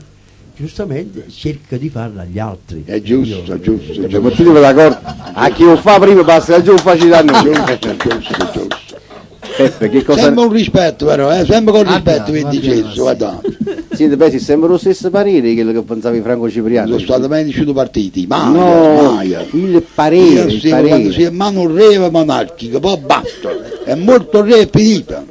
E: giustamente cerca di farla agli altri.
A: È giusto, giusto.
B: Ma tu devi d'accordo? A chi lo fa prima passa giù facilità.
A: Giusto.
B: Peppe, che cosa...
A: Sempre un rispetto però, sempre con rispetto vi dicesso, guarda.
B: Sì, beh, sembra lo stesso parere che pensavi Franco Cipriani.
A: Sono stato mai diciamo partiti, mai.
B: Il parere,
A: quando si è mano re monarchica, poi basta, è molto re finita.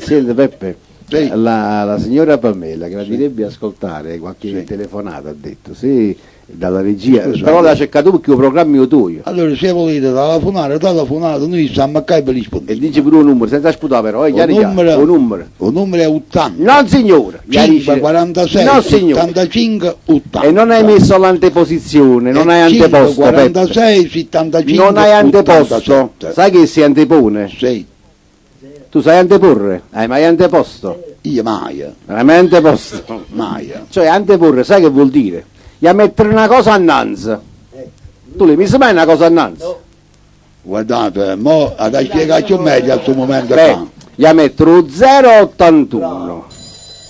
B: Senti Peppe,
A: sì,
B: la signora Pamela gradirebbe ascoltare qualche telefonata, ha detto, sì, dalla regia, però la cercato perché lo programmi tuo.
A: Allora se volete telefonate, noi stiamo a per rispondere.
B: E dice pure un numero, senza sputare però, un numero
A: è 80.
B: Non signore,
A: 5, 46,
B: no, signore.
A: 85, 80.
B: E non hai messo l'anteposizione, non hai anteposto.
A: 46, 75,
B: non hai anteposto,
A: 87.
B: Sai che si antepone?
A: Sì.
B: Tu sai anteporre? Hai mai anteposto?
A: Io mai.
B: Hai mai anteposto?
A: Mai.
B: Cioè anteporre, sai che vuol dire? Gli a mettere una cosa annanzi. Tu le misi mai una cosa annanzi? No.
A: Guardate, mo ad spiegarci meglio a questo momento.
B: Gli a mettere 081.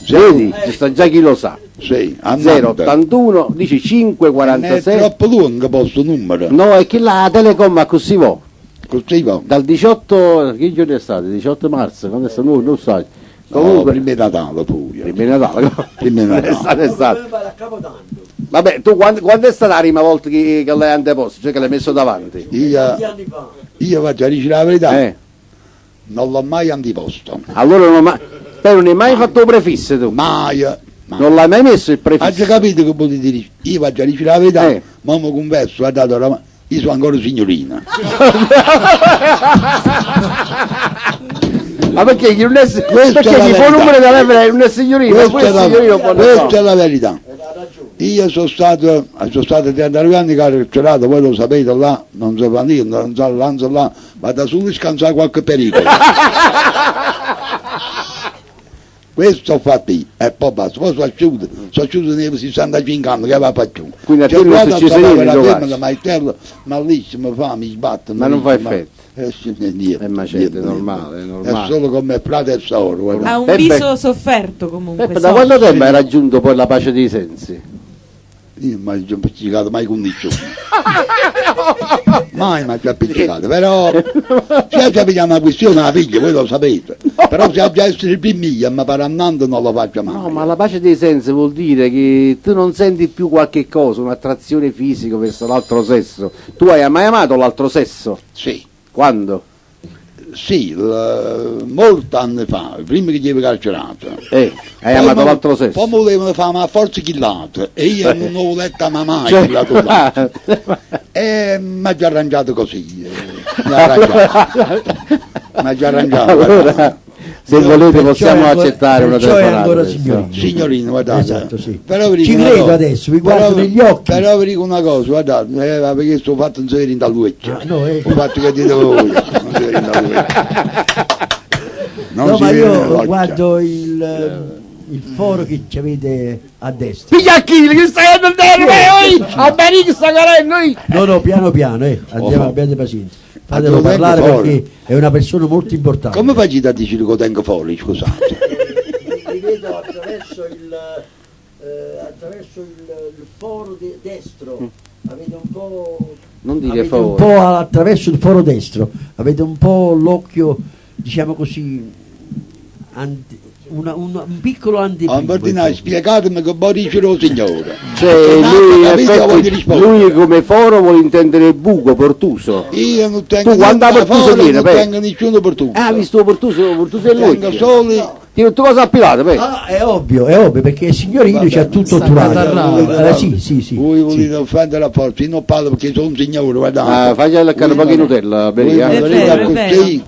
B: Vedi? Ci sta già chi lo sa.
A: Sì,
B: 081 dice 546.
A: È troppo lungo questo numero.
B: No, è che la Telecom così va.
A: Così va.
B: Dal 18, che giorno è stato? 18 marzo, quando è stato? Non sai.
A: Comunque prima di Natale pure.
B: Prima di Natale.
A: Prima di Natale.
B: È stato. Vabbè, tu quando è stata la prima volta che l'hai anteposto, cioè che l'hai messo davanti?
A: Io faccio a dire la verità, non l'ho mai anteposto.
B: Allora non hai mai fatto prefisso tu?
A: Mai.
B: Non l'hai mai messo il prefisso?
A: Hai già capito che vuol dire? Io faccio a dire la verità, ma mi converso, ha dato la... Io sono ancora signorina.
B: Ma perché non è perché chi fa numero da lei non è signorina?
A: Questa è la verità. Io sono stato 39 anni carcerato, voi lo sapete là, non si fa niente, non si lanza là, vado solo a scansare qualche pericolo. questo ho fatto io, e poi basta, poi sono asciutto nei 65 anni, che va a più.
B: Quindi a te non è successo niente,
A: la
B: tuo
A: firma,
B: caso.
A: ma malissimo, fa, mi sbatte.
B: Ma non fa effetto.
A: Niente,
B: Ma certo, è normale, è
A: È
B: normale.
A: solo come frate e sorro, guarda.
D: Ha un
B: Peppe-
D: viso sofferto comunque.
B: Peppe, da quanto tempo hai raggiunto poi la pace dei sensi?
A: Io non mi sono appiccicato mai con nessuno. Mai mi sono appiccicato, però se ci abbiamo una questione alla figlia, voi lo sapete. Però se già essere il primo, ma parandando non lo faccio mai.
B: No, ma la pace dei sensi vuol dire che tu non senti più qualche cosa, un'attrazione fisica verso l'altro sesso. Tu hai mai amato l'altro sesso?
A: Sì,
B: Quando?
A: sì, molti anni fa, prima che ero carcerato.
B: Hai amato l'altro sesso?
A: Poi mi volevano fare una forza chillata e io non ho letto mai
B: Cioè-
A: chillato là. E mi ha già arrangiato così. Mi ha già arrangiato.
B: Allora, se volete
E: Perciò
B: possiamo
E: è ancora-
B: accettare una
E: perciò è
B: telefonata.
E: ancora
B: adesso.
E: signorino.
A: Signorino, guardate.
E: Esatto, sì.
A: Però vi
E: Ci
A: dico una
E: credo
A: cosa.
E: adesso, vi guardo
A: Però-
E: negli occhi.
A: Però vi dico una cosa, guardate, perché sto fatto un serio in dall'ueccia.
E: Ah, no,
A: Ho fatto che dite voi, un serio in dall'ueccia. Non
E: No,
A: si
E: ma
A: vede
E: io
A: l'occhio.
E: guardo il foro che ci avete a destra.
B: Pigliacchini, che stai andando a bene che sta carendo
E: No, piano piano, andiamo, abbiate pazienza. Fatelo
A: lo tengo
E: parlare
A: fuori.
E: perché è una persona molto importante.
A: Come facete a dire che lo tengo fuori, scusate?
E: Vi vedo attraverso il foro destro, avete un po'.
B: Non dire
E: Avete un
B: foro.
E: po' attraverso il foro destro, avete un po' l'occhio, diciamo così, un piccolo
A: Ah, Bordinai, spiegatemi che poi dice lo signore.
B: Cioè,
A: Perché
B: lui, in
A: capito, io voglio
B: effetti,
A: rispondere.
B: lui come foro vuole intendere buco, portuso.
A: Io non tengo
B: Tu quando
A: niente da
B: Portuso
A: fare,
B: viene,
A: non
B: beh.
A: tengo nessuno per tu.
B: Ah, visto portuso è lui.
A: Tengo soli.
B: Tu cosa ha pilato, beh?
E: Ah, è ovvio, perché il signorino
A: Vabbè,
E: c'ha tutto
C: sta
E: otturato.
C: catarrando.
E: Sì.
A: Voi volete offendere a forza, io non parlo perché sono un signore, guardate.
B: Fagli il cane un po' di Nutella,
A: Voi
B: Beria.
A: mi
D: È
A: venite
D: vero,
A: a
D: è vero.
A: così,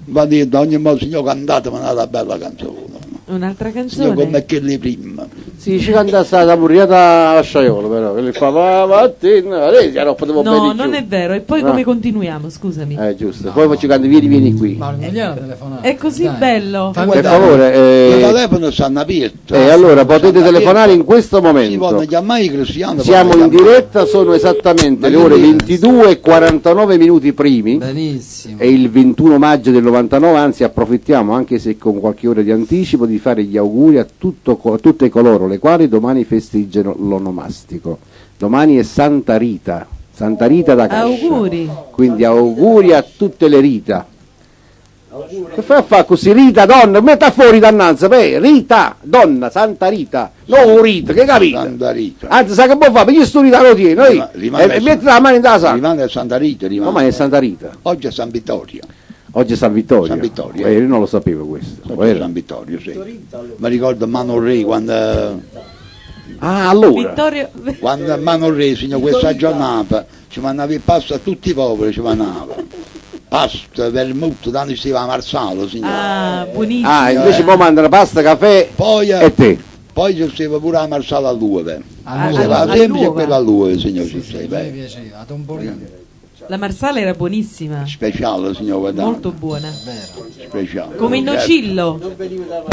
A: va detto ogni modo, signore, cantatemi una bella canzone.
D: Un'altra
A: Signore, come
D: canzone?
A: quelle prima.
B: Sì, ci canta sta purriata a Sciaiolo, però. Che fa, va, mattina, lei già non potevo bene
D: No,
B: giù.
D: non è vero. E poi
B: No.
D: come continuiamo? Scusami.
B: Giusto. Poi ci canti, vieni qui.
C: Ma non gliela telefonare.
D: È così
C: Dai.
D: bello.
C: Fammi
B: Per
A: Guardate,
B: favore,
A: il telefono stanno aperto.
B: allora potete telefonare in questo
A: Si
B: momento.
A: possono chiamare i cristiani.
B: Siamo in diretta, sono esattamente le ore 22 e 49 minuti primi.
C: Benissimo.
B: È il 21 maggio del 99, anzi approfittiamo, anche se con qualche ora di anticipo, di fare gli auguri a tutte coloro le quali domani festeggiano l'onomastico. Domani è Santa Rita da Cascia.
D: Auguri.
B: Quindi auguri a tutte le Rita. Che fai a fare così? Rita, donna, metta fuori dannanza, beh, Rita, donna, Santa Rita, non Rita, che capito?
A: Santa Rita.
B: Anzi, sai che può fare? Perché sto Rita lo tieni, noi,
A: Rimane-
B: e metti la mano in casa.
A: Rimane a Santa Rita, rimane.
B: Domani è Santa Rita.
A: Oggi è San Vittorio.
B: Oggi è San Vittorio.
A: San Vittorio.
B: Io non lo sapevo questo.
A: Oggi è
B: Vero?
A: San Vittorio, sì. Mi ricordo Mano Re quando
B: Ah, allora.
D: Vittorio.
A: Mano Re, signor, questa giornata ci mandava il pasto a tutti i popoli, ci mandava. Pasto, vermouth, tanto si va a Marsalo, signore.
D: Ah, buonissimo.
B: Ah, invece poi mandano pasta, caffè
A: Poi,
B: e te.
A: poi ci si va pure a Marsalo all'uove.
C: Ah,
A: Si va
D: a
A: sempre
D: Luova.
A: quella all'uove, signor,
C: sì,
A: ci
C: sì,
A: sei,
C: mi
A: beh.
C: piaceva, a Tombolino.
D: La marsala era buonissima.
A: Speciale, signor, guardate.
D: Molto buona.
A: Speciale.
D: Come il nocillo.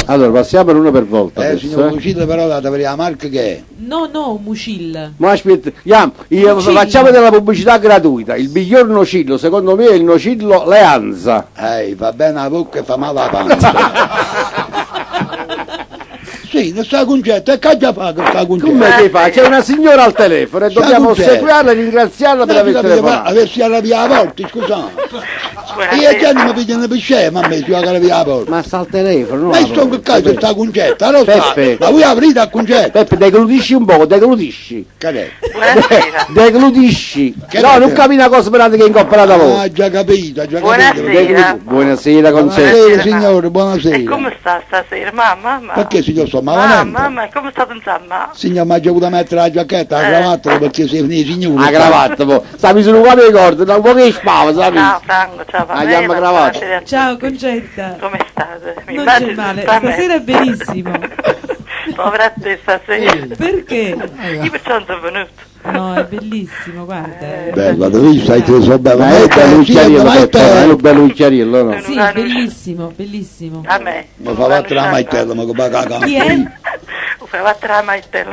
B: Allora, passiamo uno per volta adesso,
A: Signor Lucillo, però la la marca che è?
D: No, un mucil.
B: Ma aspetta,
D: Nocillo.
B: facciamo della pubblicità gratuita. Il miglior nocillo, secondo me, è il nocillo Leanza.
A: Va bene la bocca e fa male la pancia. Sì, non sta concetto, e che già fa che sta concetto?
B: Come che fa? C'è una signora al telefono e
A: Sta
B: dobbiamo
A: concetto.
B: ossequiarla e ringraziarla per aver telefonato.
A: Aversi alla via la porta, scusate. Io già non mi pigliano per scema a me, si va alla via la porta.
B: Ma sta al telefono, no?
A: Ma io sto che cazzo sta concetto, allora sta,
B: Peppe.
A: ma voi aprite a concetto.
B: Peppe, deglutisci un po', deglutisci.
A: Che è?
B: Deglutisci.
A: Che
B: No,
A: dite?
B: non capi una cosa sperando che è incoppolata voi.
A: Ah, già capito, già capito.
G: Buonasera.
B: Buonasera, Concetto.
A: Buonasera signore, buonasera.
G: E come sta stasera? Mamma?
A: Perché signor sto malamente?
G: Mamma, come state insomma?
A: Signor, ma c'è avuto mettere la giacchetta, la cravatta, perché sei finito signore.
B: La cravatta, po'. Stavi sul quadro di corda, da un po' che spava, sapi?
G: Ciao Franco, ciao
B: Ah, chiama cravatta.
G: buonasera.
D: Ciao Concetta.
G: Come state? Mi
D: Non
G: immagino
D: c'è male,
G: sta bene.
D: stasera è benissimo.
G: Povera te stasera.
D: Perché?
G: Io perciò non sono venuto.
D: No, è bellissimo, guarda.
A: Bella, te visto, hai preso bella.
B: Ma è bello Ucciariello, è un bello Ucciariello, no?
D: Sì, è bellissimo, bellissimo.
G: A me.
A: Ma fa battere la maitella, ma come caga.
D: Chi è?
G: Fa battere la maitella.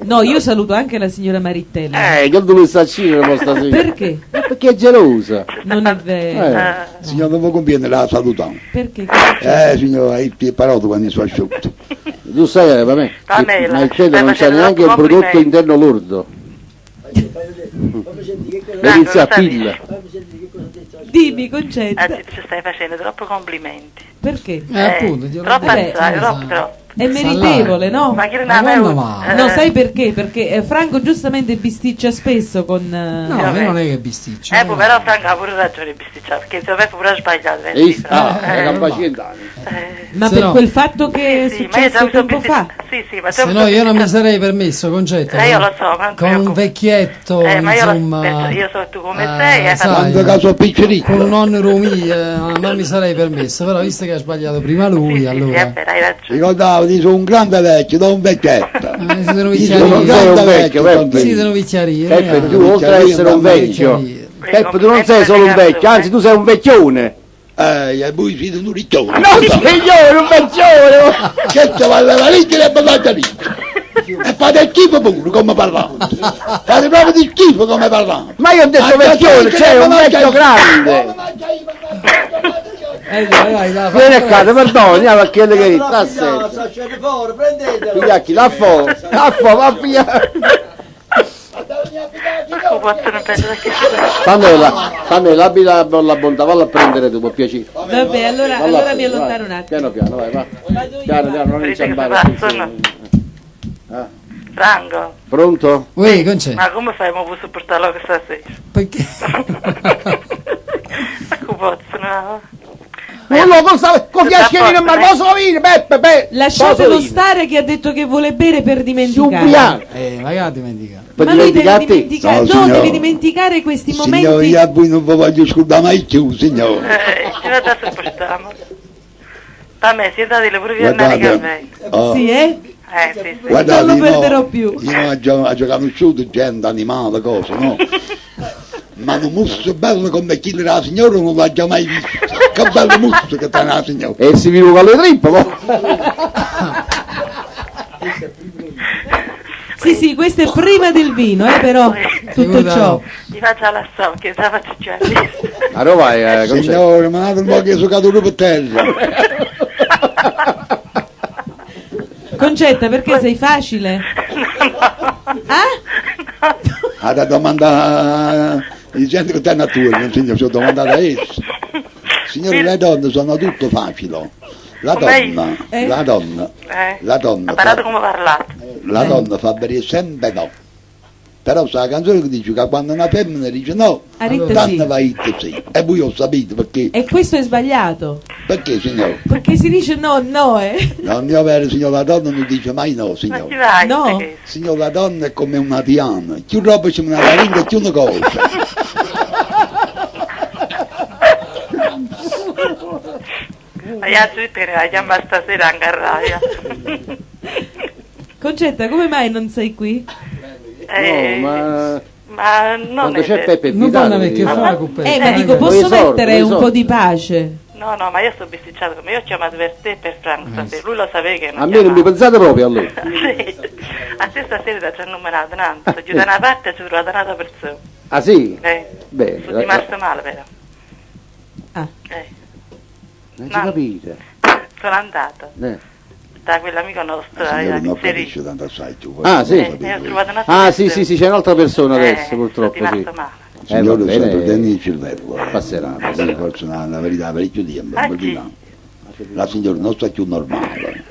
D: No, io saluto anche la signora Marittella.
B: Che dove sta cinema stasera?
D: Perché?
B: Perché è gelosa.
D: Non è vero.
A: Signor, non mi conviene la salutiamo.
D: Perché?
A: Signor, hai parlato quando sono asciutto.
B: Tu sai, vabbè,
G: Pamela,
B: ma il Tele
G: stai
B: non c'è
G: facendo
B: neanche il
G: troppo
B: prodotto
G: complimenti.
B: interno lordo. Inizia a pilla.
D: Dimmi, Concetta.
G: Ci stai facendo troppo complimenti.
D: Perché?
C: Appunto, glielo
G: Troppo
C: ho detto,
G: assai,
C: sa.
G: troppo.
D: È meritevole, no?
G: Ma che non
C: Ma
G: avevo...
C: quando mai?
D: No, sai perché? Perché Franco giustamente bisticcia spesso con...
C: No, a me non è che bisticcio.
G: però Franco ha pure ragione di bisticciare, perché se aveva pure sbagliato.
B: È capacità.
D: Ma
C: Se
D: per
C: no-
D: quel fatto che è
G: Sì, ma io
D: successo
G: già mi
D: tempo fa?
G: Sì, ma
C: Se no io non mi sarei permesso, Concetto.
G: io lo so, ma non ti
C: con un
G: preoccupare.
C: vecchietto,
G: Ma io
C: insomma.
G: io so tu come sei, hai
C: sai,
G: fatto...
A: Quando caso picciricco.
C: con un nonno mio non mi sarei permesso, però visto che ha sbagliato prima lui,
G: Sì,
C: allora.
G: è vero, hai ragione.
A: Ricordavo, sono un grande vecchio, da un vecchietto.
C: Si devono
A: Io
B: non
A: sono un
C: vicchiarire.
B: sei un
A: grande
B: vecchio, Peppe.
C: Si devono vicchiarire.
B: Peppe, tu oltre ad essere un vecchio, Peppe, tu non sei solo un vecchio, anzi tu sei un vecchione.
A: E voi siete un riccione.
B: No signore, un vecchione!
A: Che te va la lettera e ballate lì. E fate schifo pure come parlate. Fate proprio di schifo come parlate.
B: Ma io ho detto vecchione, c'è un vecchio grande.
C: Vai,
B: Vieni a casa, perdoni, perché è che sta Pigliacchi, là fuori, va via.
G: Ecco, possono prendere che
B: Pamela, abbi la bontà, valla a prendere tu, per piacere.
D: Vabbè, allora
B: Valla a
D: mi
B: prendere,
D: allontano un
B: vai.
D: attimo.
B: Piano, vai.
D: Vado io.
B: Piano, non
G: Vedete che
B: inciampare.
G: passano? Franco,
B: Pronto?
C: Ui, Concetto.
G: ma come fai? Ma vuoi sopportarlo questa sera?
C: Perché?
G: Ecco, possono...
B: Non lo con fiaschierino in mano, posso venire, Peppe,
D: Lasciatelo stare che ha detto che vuole bere per dimenticare.
B: Ubriaco.
C: Magari dimentica.
B: Per
D: Ma lui deve
B: dimenticarti?
D: dimenticare,
A: No,
D: no,
A: signor.
D: deve dimenticare questi
A: Signore,
D: momenti.
A: io a voi non vi voglio scordare mai più, signore.
G: Ci vado a sopportare. Da me, si è dato le pure via andare che
A: Guardate,
G: vai.
D: Sì,
G: Sì.
A: guardate,
D: Non lo
A: io
D: perderò più.
A: Io ho giocato gente, animale, cose, no? Ma un musso bello come chi la signora non l'ha già mai visto. Che bello musso che tiene la signora.
B: E si vive con le trippe, mo.
D: Sì, questo è prima del vino, però tutto ciò.
G: Ti faccio la so, che se la faccio già.
B: Allora vai, Concetto.
A: Signore, ma non mo che sono caduto per terra.
D: Concetta, perché sei facile? Ah?
A: La domanda di gente che sta natura, non signore, sono domandata a esso. Signore, le donne sono tutto facile. La donna, la donna, la donna.
G: Ha parlato come parlato.
A: La donna fa bere sempre no. Però c'è la canzone che dice che quando una femmina dice no,
D: A Ritta
A: tanto
D: sì.
A: va Ritta sì. E voi ho sapito perché.
D: E questo è sbagliato,
A: Perché signore?
D: perché si dice no,
A: Non è vero signore, la donna non dice mai no
G: Ma chi
A: signore.
G: vai?
D: No.
G: Che-
A: Signore, la donna è come una diana. Più roba c'è una laringa e più una cosa.
G: Ma io te ne la chiama stasera anche a raia.
D: Concetta, come mai non sei qui?
B: No, ma
G: Ma non
B: quando
G: è
B: c'è
G: vero.
B: Peppe
C: Non
B: Pitano,
C: donna perché
B: io-
C: fa la coppetta.
D: Ma dico,
B: Vuoi
D: posso
B: sordo,
D: mettere
B: vuoi
D: un po'
B: sordo?
D: di pace?
G: No, ma io sto bisticciato, come io ho chiamato per te e per Franco stasera. Lui lo sapeva che non
B: a me non mi
G: chiamava.
B: pensate proprio allora.
G: Sì. A te stasera ti hanno numerato, no? Sono giù da una parte e ci ho trovato un'altra persona.
B: Ah sì?
G: Sono
B: Bene,
G: rimasto male, però.
D: Ah.
B: non ci
G: No.
B: capite.
G: Sono andata da quell'amico nostro,
A: Signore,
G: la
A: non
G: pizzeria.
A: capisce tanto assai tu.
B: Ah, sì.
G: E ho trovato un'altra
B: Ah sì, c'è un'altra persona adesso purtroppo,
G: sono
B: sì.
G: rimasto male.
A: Signore,
B: va
A: sempre
B: bene.
A: tenere il cervello.
B: Passerà,
A: Sì, forse una verità parecchio tempo.
G: Ah,
A: per
G: sì.
A: di là. La signora non sta più normale.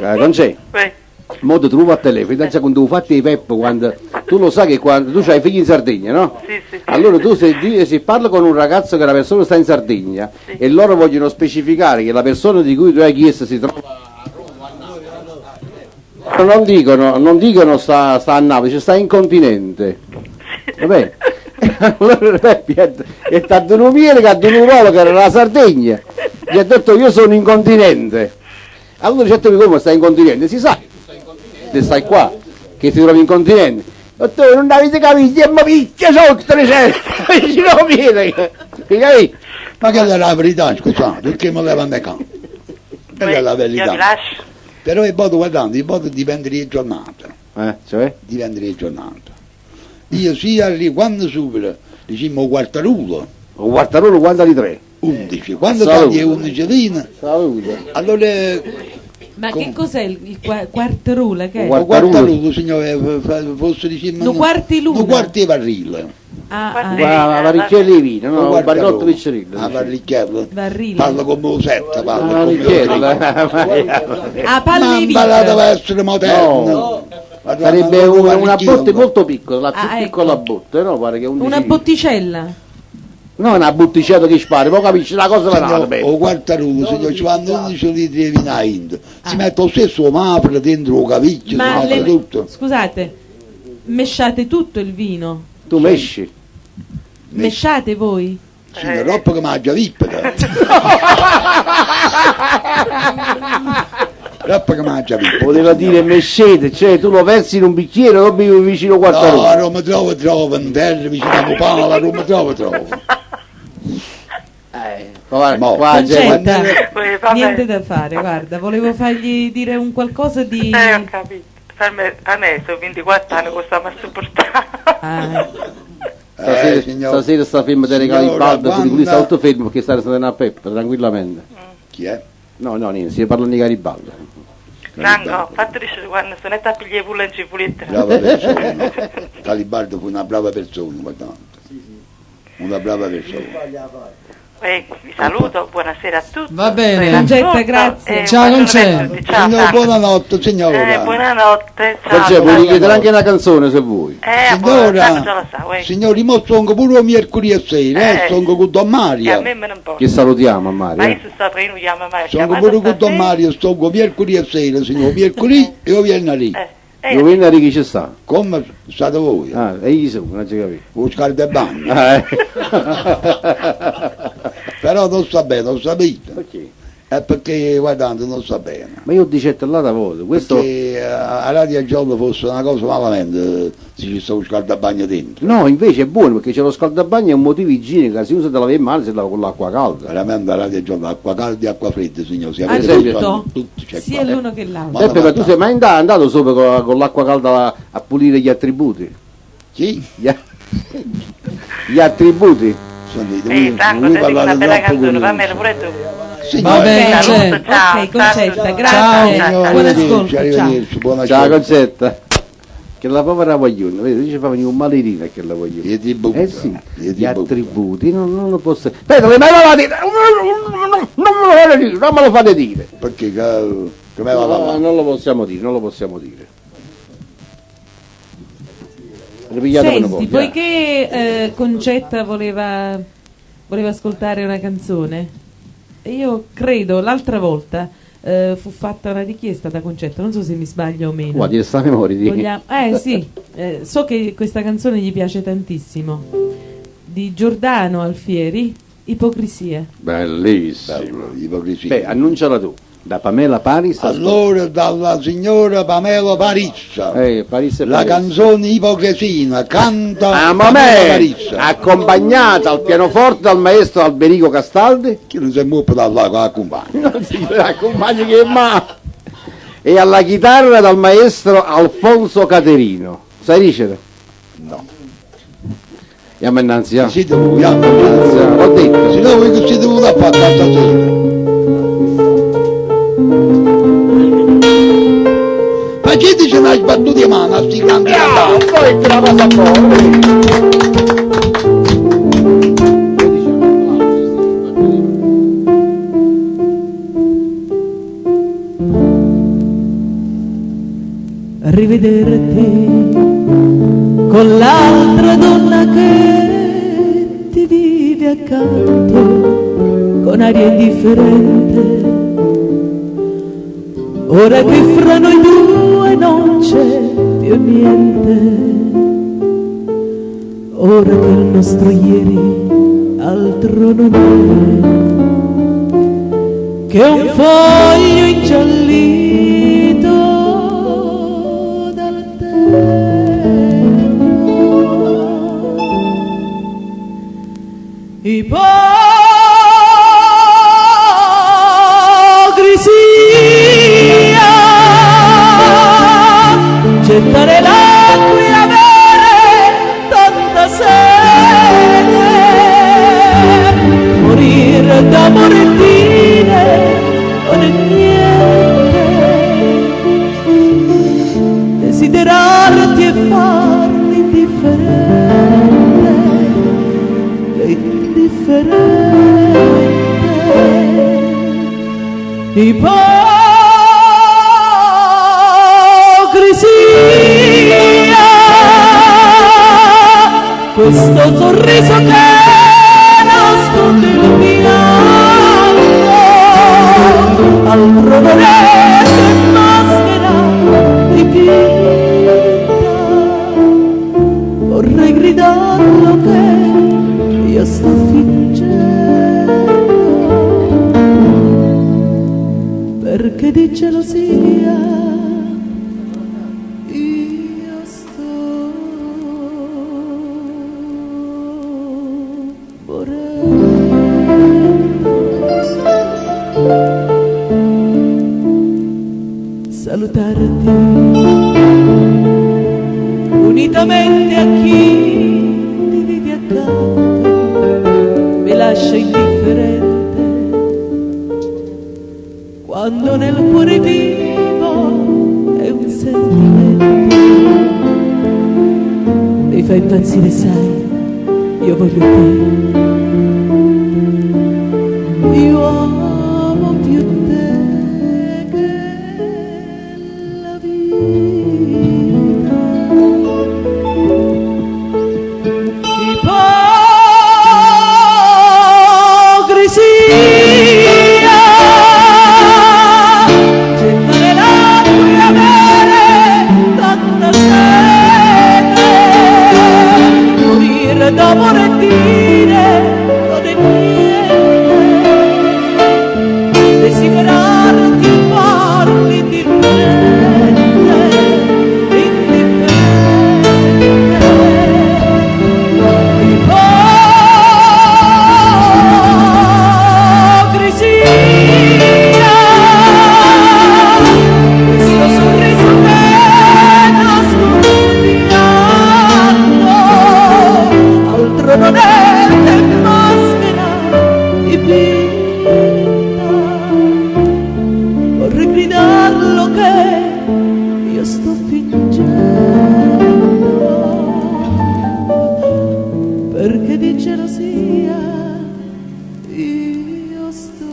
B: Non c'è.
G: Poi,
B: Mo ti trovo a telefono, pensa quando tu fatti i Peppo, quando tu lo sai che quando tu hai figli in Sardegna, no?
G: sì.
B: Allora tu se parli con un ragazzo che la persona sta in Sardegna e loro vogliono specificare che la persona di cui tu hai chiesto si trova a Roma, non dicono sta a Napoli, cioè sta in continente. Vabbè. Allora Peppi è stato un uomo che ha detto un ruolo che era la Sardegna, gli ha detto io sono in continente. Allora certo come stai in continente? Si sa che tu stai in continente, stai qua, che ti trovi in continente. Dottore, non avete capito, e mi picchia sotto le sette, vicino a piede, capito?
A: Ma che è la verità, scusate, perché mi levano i campi? Quella è la
G: Io vi
A: verità.
G: lascio.
A: Però il voto, guardate, il voto dipende dalle giornate.
B: Cioè?
A: Dipende dalle giornate. Io sia lì, quando supero, diciamo quartarulo,
B: Un quartarolo quando di 3.
A: 11. Quando
B: Salute.
A: tagli 11 vino,
B: Salute.
A: allora
D: Ma che cos'è il quartarula? Che è?
B: Un
A: un quartarulo, signore, fosse diciamo...
D: Un quartiluna?
A: Un quarti barrile.
B: La varicella di vino, no? Un barillotto piccerino.
A: La varicella.
D: Barrile.
A: Parlo come un sette, parlo
B: La
A: come un
B: varicella.
D: Ah, palle
A: Ma
D: di
A: imparate
D: vino.
A: a essere moderno.
B: No.
A: Guarda,
B: Sarebbe una
A: varicella.
B: botte molto piccola, la più
D: Ah, ecco.
B: piccola botte, no? Pare che 11
D: Una
B: litri.
D: botticella.
B: No, una botticella che spari, poi capisci la cosa
A: Signor,
B: per
A: o quartarulo, signor, ci vanno 11 litri di vino a Ind. Si mette lo stesso mafra dentro lo cavicchio, si
D: Ma
A: mette tutto.
D: scusate, mesciate tutto il vino?
B: Tu mesci.
D: Mesciate voi?
A: Signor, roba che mangia vippeta. Roba che mangia vippeta.
B: Poteva dire mescete, cioè tu lo versi in un bicchiere o lo bevi vicino a
A: No, a
B: quartarolo.
A: Roma trovo, in terra vicino a Mopala, a Roma trovo.
B: Guarda,
A: Mo,
B: qua c'è...
D: Concetta,
G: Vabbè.
D: niente da fare, guarda, volevo fargli dire un qualcosa di...
G: Ho capito. A me sono 24 anni, questo mi sopportare.
D: Ah,
B: Stasera sta fermo di regali
A: Signora,
B: Baldo, quindi lui sta
A: quando-
B: tutto fermo perché sta restando a Peppa, tranquillamente.
A: Chi è?
B: No, niente, si parla di Garibaldi.
G: Franco, fatti dire quando sono a pigliare pure in cipuletta.
A: Brava persona. Calibardo fu una brava persona, guardate. Una brava persona.
G: Vi saluto, buonasera a tutti.
C: Va bene.
D: Concetta, grazie.
C: Ciao, Concetta.
G: Ciao,
A: Signor,
G: Franco.
A: buonanotte, signora.
G: Buonanotte, ciao.
B: Perciò puoi
G: Franco.
B: chiedere anche una canzone se vuoi.
G: Franco già lo sa,
A: Signori, mo sono pure mercoledì a sera, sono con Don
G: E a
A: Mario.
G: me me ne importa.
B: Che salutiamo a
G: Ma
B: Mario.
G: io sto prendendo, chiama mai.
A: Sono pure con Don Mario, sto con mercoledì a sera, signor, mercoledì e io venerdì.
B: Dove viene chi ci sta?
A: Come state voi?
B: Ah, e gli sono, non ci capisco.
A: Lo scaldo e bagno.
B: Ah,
A: Però non sta bene, non sapete.
B: Perché?
A: È perché, guardate, non sta bene.
B: Ma io ho detto là da voi, questo...
A: Perché a Radio Giorno fosse una cosa malamente se ci sta un scaldabagno dentro.
B: No, invece è buono perché c'è lo scaldabagno è un motivo igienico, si usa da lavare male, si lava con l'acqua calda.
A: Veramente a Radio Giorno, acqua calda e acqua fredda, signor.
D: Ha detto
A: tutti c'è
D: sia
A: qua.
D: l'uno che l'altro.
A: Ma-
B: Peppe, ma tu sei mai andato sopra con l'acqua calda a pulire gli attributi?
A: Sì?
B: Gli attributi?
A: Sentite,
G: Franco, ti dico una bella canzone, fammela pure tu.
C: Va bene,
G: Saluto,
C: Concetta.
G: ciao,
D: Ok, Concetta,
G: ciao.
D: grazie.
C: Ciao,
D: Buon
A: Arrivederci,
D: ascolto, ciao.
A: arrivederci, buona
B: Ciao
A: giornata.
B: Concetta. Che la povera vogliono, vedi, ci fa venire un maledino che la vogliono.
A: Gli attributi.
B: Eh sì,
A: Gli
B: gli
A: attributi.
B: attributi, non lo posso... Aspetta, le mai lavate? Non me lo fate dire, non me lo fate dire.
A: Perché che me la
B: No,
A: lava?
B: non lo possiamo dire, non lo possiamo dire. Ripigliatemelo
D: Senti,
B: poi,
D: poiché Concetta voleva ascoltare una canzone, e io credo l'altra volta fu fatta una richiesta da Concetta, non so se mi sbaglio o meno.
B: Guardi, sta a memoria di...
D: Sì, so che questa canzone gli piace tantissimo, di Giordano Alfieri, Ipocrisie.
B: Bellissimo.
A: Bello, ipocrisia.
B: Beh, annunciala tu. Da Pamela Paris.
A: Allora, dalla signora Pamela Parizza,
B: Paris e
A: la
B: Paris.
A: canzone Ipocresina, canta
B: Ah,
A: Pamela
B: mamè,
A: Parizza.
B: accompagnata al pianoforte dal maestro Alberico Castaldi.
A: Chi non si muove da là con la compagna.
B: Non si accompagna che ma. E alla chitarra dal maestro Alfonso Caterino. Sai dicere?
A: No.
B: Andiamo innanzi, ah.
A: Siete voi,
B: L'ho detto.
A: se no voi che siete venuti a fare stasera. Ma chi dice una sbattuta di mano a sti grandi cantanti?
B: Poi te la passa fuori.
F: Rivederti con l'altra donna che ti vive accanto con aria indifferente. Ora che fra noi due non c'è più niente, ora che il nostro ieri altro non è che un foglio ingiallito dal tempo. Ipocrisia, gettare l'acqua e avere tanta sete, morire d'amore e dire non è niente, desiderarti e farti indifferente, ipocrisia, questo sorriso che nasconde il pianto, altro non è che maschera dipinta, vorrei gridarlo che io sto fingendo, perché di gelosia io sto morendo. Salutarti unitamente a chi ti vivi accanto mi lascia indifferente, quando nel cuore vivo è un sentimento, mi fa impazzire, sai, io voglio te, io amo più te che la vita. Ipocrisia, gettare l'acqua e avere tanta sete, morire d'amore e dire non è niente, desiderarti e farti indifferente, ipocrisia, questo sorriso che nasconde il pianto, altro non è che maschera dipinta, vorrei gridarlo che io sto fingendo, perché di gelosia io sto